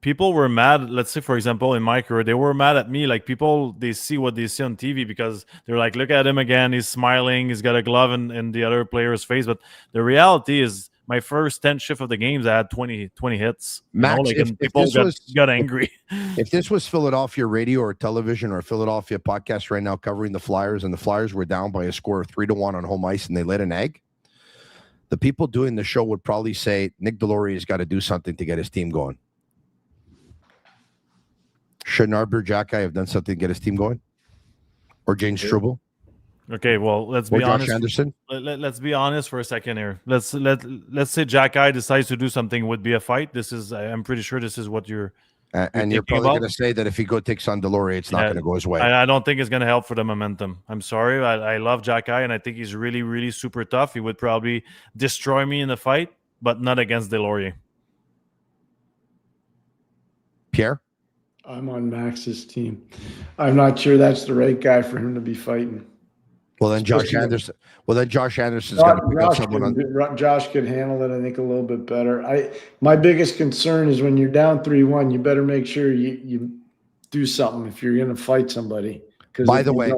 people were mad. Let's say, for example, in my career, they were mad at me. Like, people, they see what they see on TV because they're like, look at him again. He's smiling. He's got a glove in the other player's face. But the reality is, my first 10 shift of the games, I had 20 hits. Max, people got angry. If this was Philadelphia radio or television or Philadelphia podcast right now covering the Flyers, and the Flyers were down by a score of 3-1 on home ice and they lit an egg, the people doing the show would probably say, Nick Delorier's got to do something to get his team going. Should Arbor Jackeye have done something to get his team going? Or James Struble? Okay, well, let's be honest. Anderson? Let's be honest for a second here. Let's say Jackeye decides to do something. It would be a fight. I'm pretty sure this is what you're. And you're probably going to say that if he takes on Delorier, it's not going to go his way. I don't think it's going to help for the momentum. I'm sorry. I love Jackeye, and I think he's really, really super tough. He would probably destroy me in the fight, but not against Delorier. Pierre? I'm on Max's team. I'm not sure that's the right guy for him to be fighting. Well, then Josh Anderson. Josh Anderson's got to pick up someone. Josh could handle it, I think, a little bit better. My biggest concern is when you're down 3-1, you better make sure you do something if you're going to fight somebody. By the way,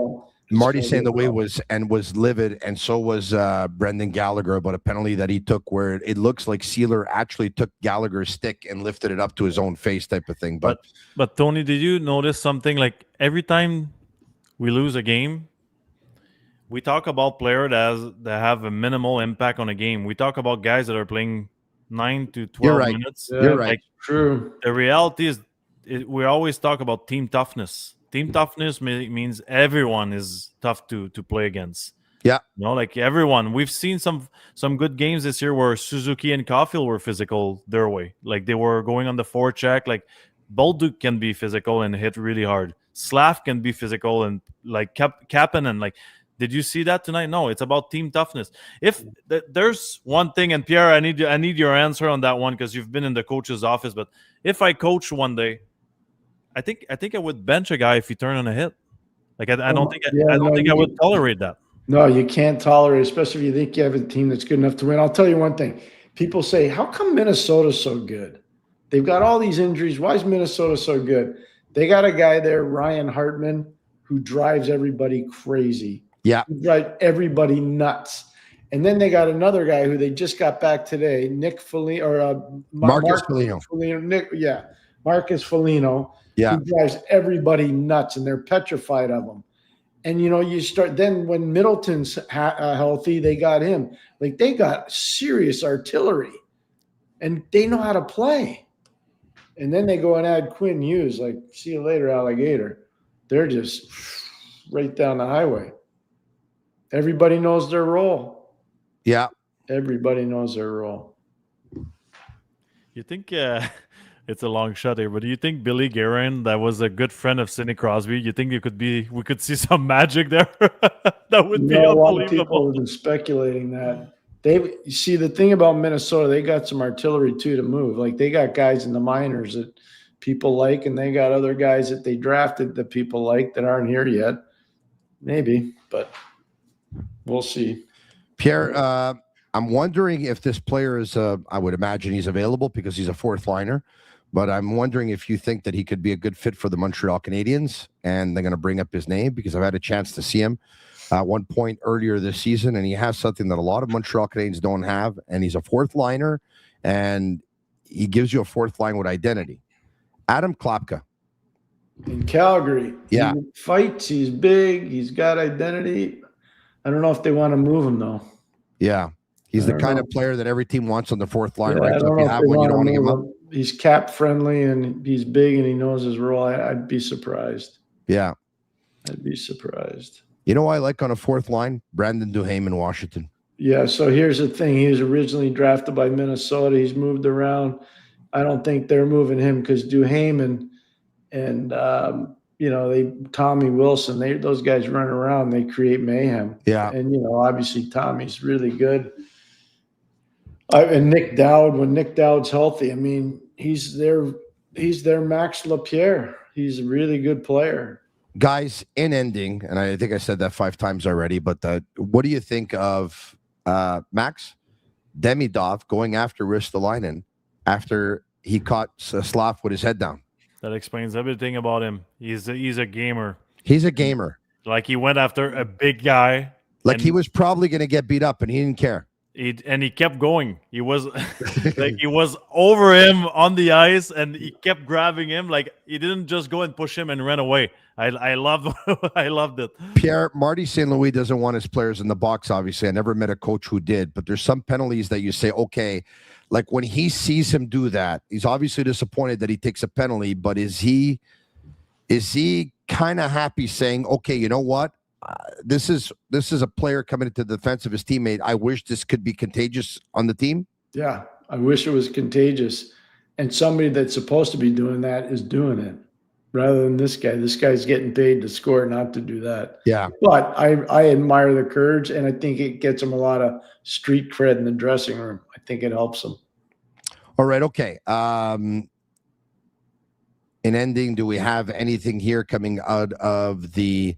Marty St. Louis was livid, and so was Brendan Gallagher about a penalty that he took where it looks like Sealer actually took Gallagher's stick and lifted it up to his own face, type of thing. But Tony, did you notice something? Like, every time we lose a game, we talk about players that have a minimal impact on a game. We talk about guys that are playing 9 to 12 minutes. Yeah, you're right. Like, true. The reality is, we always talk about team toughness. Team toughness means everyone is tough to play against. Yeah. Like everyone. We've seen some good games this year where Suzuki and Caulfield were physical their way. Like, they were going on the forecheck. Like, Bolduc can be physical and hit really hard. Slav can be physical and like Kapanen, like. Did you see that tonight? No, it's about team toughness. If there's one thing, and Pierre, I need your answer on that one because you've been in the coach's office. But if I coach one day, I think I would bench a guy if he turned on a hit. Like, I don't think I would tolerate that. No, you can't tolerate, especially if you think you have a team that's good enough to win. I'll tell you one thing. People say, how come Minnesota's so good? They've got all these injuries. Why is Minnesota so good? They got a guy there, Ryan Hartman, who drives everybody crazy. Yeah. Drive everybody nuts. And then they got another guy who they just got back today, Nick Foligno, or Marcus Foligno. Marcus Foligno. Yeah. He drives everybody nuts, and they're petrified of him. And, you start – then when Middleton's healthy, they got him. Like, they got serious artillery, and they know how to play. And then they go and add Quinn Hughes, like, see you later, alligator. They're just right down the highway. Everybody knows their role. Yeah. Everybody knows their role. You think it's a long shot here, but do you think Billy Guerin, that was a good friend of Sidney Crosby, you think we could see some magic there? That would be unbelievable. A lot of people have been speculating that. You see, the thing about Minnesota, they got some artillery too to move. Like, they got guys in the minors that people like, and they got other guys that they drafted that people like that aren't here yet. Maybe, but we'll see. Pierre, I'm wondering if this player is, I would imagine he's available because he's a fourth liner, but I'm wondering if you think that he could be a good fit for the Montreal Canadiens, and they're going to bring up his name because I've had a chance to see him at one point earlier this season, and he has something that a lot of Montreal Canadiens don't have, and he's a fourth liner, and he gives you a fourth line with identity. Adam Klapka. In Calgary. Yeah. He fights, he's big, he's got identity. I don't know if they want to move him, though. Yeah. He's the kind of player that every team wants on the fourth line, Yeah, right? So if you have one, you don't want to give him up. He's cap friendly and he's big and he knows his role. I'd be surprised. Yeah. I'd be surprised. You know what I like on a fourth line? Brandon Duhaime in Washington. Yeah, so here's the thing. He was originally drafted by Minnesota. He's moved around. I don't think they're moving him because Duhaime and Tommy Wilson, those guys run around, they create mayhem. Yeah. And, obviously Tommy's really good. And Nick Dowd, when Nick Dowd's healthy, I mean, he's their Max Lapierre. He's a really good player. Guys, in ending, and I think I said that 5 times already, but what do you think of Max Demidov going after Ristolainen after he caught Slav with his head down? That explains everything about him. He's a gamer. He's a gamer. Like, he went after a big guy. Like, he was probably going to get beat up, and he didn't care. He kept going. He was like, he was over him on the ice, and he kept grabbing him. Like, he didn't just go and push him and run away. I loved it. Pierre, Marty St. Louis doesn't want his players in the box, obviously. I never met a coach who did, but there's some penalties that you say, okay, like when he sees him do that, he's obviously disappointed that he takes a penalty, but is he kind of happy saying, okay, you know what? This is a player coming into the defense of his teammate. I wish this could be contagious on the team. Yeah, I wish it was contagious. And somebody that's supposed to be doing that is doing it rather than this guy. This guy's getting paid to score, not to do that. Yeah. But I admire the courage, and I think it gets him a lot of street cred in the dressing room. I think it helps him. All right, okay. In ending, do we have anything here coming out of the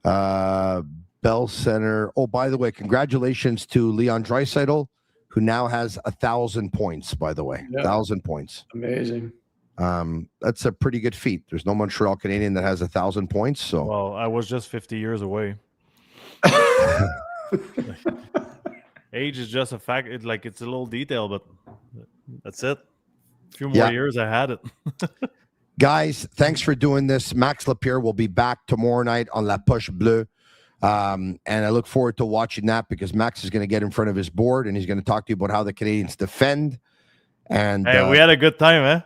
Bell Center? Oh, by the way, congratulations to Leon Draisaitl, who now has 1,000 points, by the way. 1,000 points. Amazing. That's a pretty good feat. There's no Montreal Canadian that has 1,000 points. So, well, I was just 50 years away. Age is just a fact. It's a little detail, but that's it. A few more years, I had it. Guys, thanks for doing this. Max Lapierre will be back tomorrow night on La Poche Bleue. And I look forward to watching that because Max is going to get in front of his board and he's going to talk to you about how the Canadiens defend. And hey, we had a good time,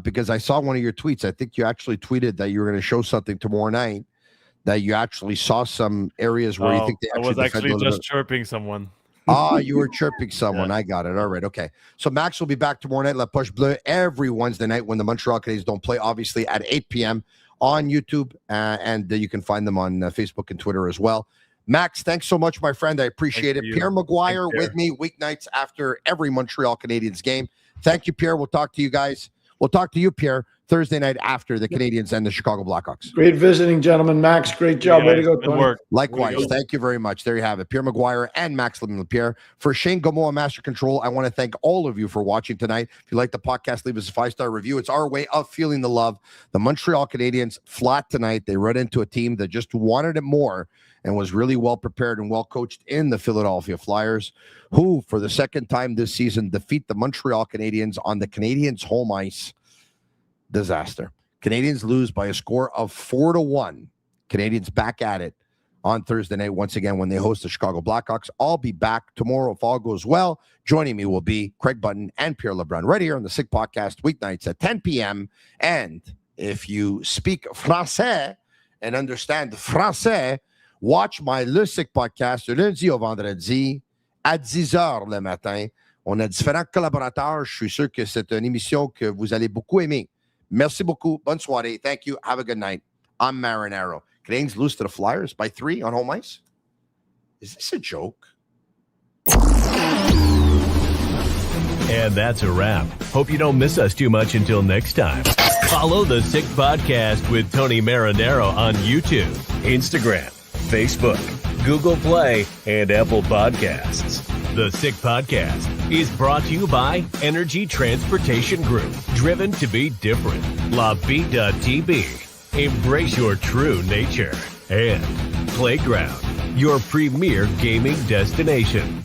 because I saw one of your tweets. I think you actually tweeted that you were going to show something tomorrow night, that you actually saw some areas where you think they actually I was actually just chirping someone. You were chirping someone. I got it. All right. Okay. So Max will be back tomorrow night, La Poche Bleue, every Wednesday night when the Montreal Canadiens don't play, obviously at 8 p.m. on YouTube. And you can find them on Facebook and Twitter as well. Max, thanks so much, my friend. I appreciate it. Pierre McGuire with me weeknights after every Montreal Canadiens game. Thank you, Pierre. We'll talk to you guys. We'll talk to you, Pierre, Thursday night after the Canadiens and the Chicago Blackhawks. Great visiting, gentlemen. Max, great job. Way to go, Tony. Work. Likewise. Thank you very much. There you have it. Pierre McGuire and Maxim Lapierre. For Shane Gomoa, Master Control, I want to thank all of you for watching tonight. If you like the podcast, leave us a 5-star review. It's our way of feeling the love. The Montreal Canadiens flat tonight. They run into a team that just wanted it more and was really well prepared and well coached in the Philadelphia Flyers, who, for the second time this season, defeat the Montreal Canadiens on the Canadiens' home ice. Disaster. Canadiens lose by a score of 4-1. Canadiens back at it on Thursday night once again when they host the Chicago Blackhawks. I'll be back tomorrow if all goes well. Joining me will be Craig Button and Pierre LeBrun right here on the Sick Podcast weeknights at 10 p.m. And if you speak français and understand français, watch my Le Sick Podcast de lundi au vendredi à 10h le matin. On a différents collaborateurs. Je suis sûr que c'est une émission que vous allez beaucoup aimer. Merci beaucoup. Bonne soirée. Thank you. Have a good night. I'm Marinaro. Canadiens lose to the Flyers by 3 on home ice. Is this a joke? And that's a wrap. Hope you don't miss us too much until next time. Follow the Sick Podcast with Tony Marinaro on YouTube, Instagram, Facebook, Google Play, and Apple Podcasts. The Sick Podcast is brought to you by Energy Transportation Group, driven to be different. LaBita.tb, embrace your true nature. And Playground, your premier gaming destination.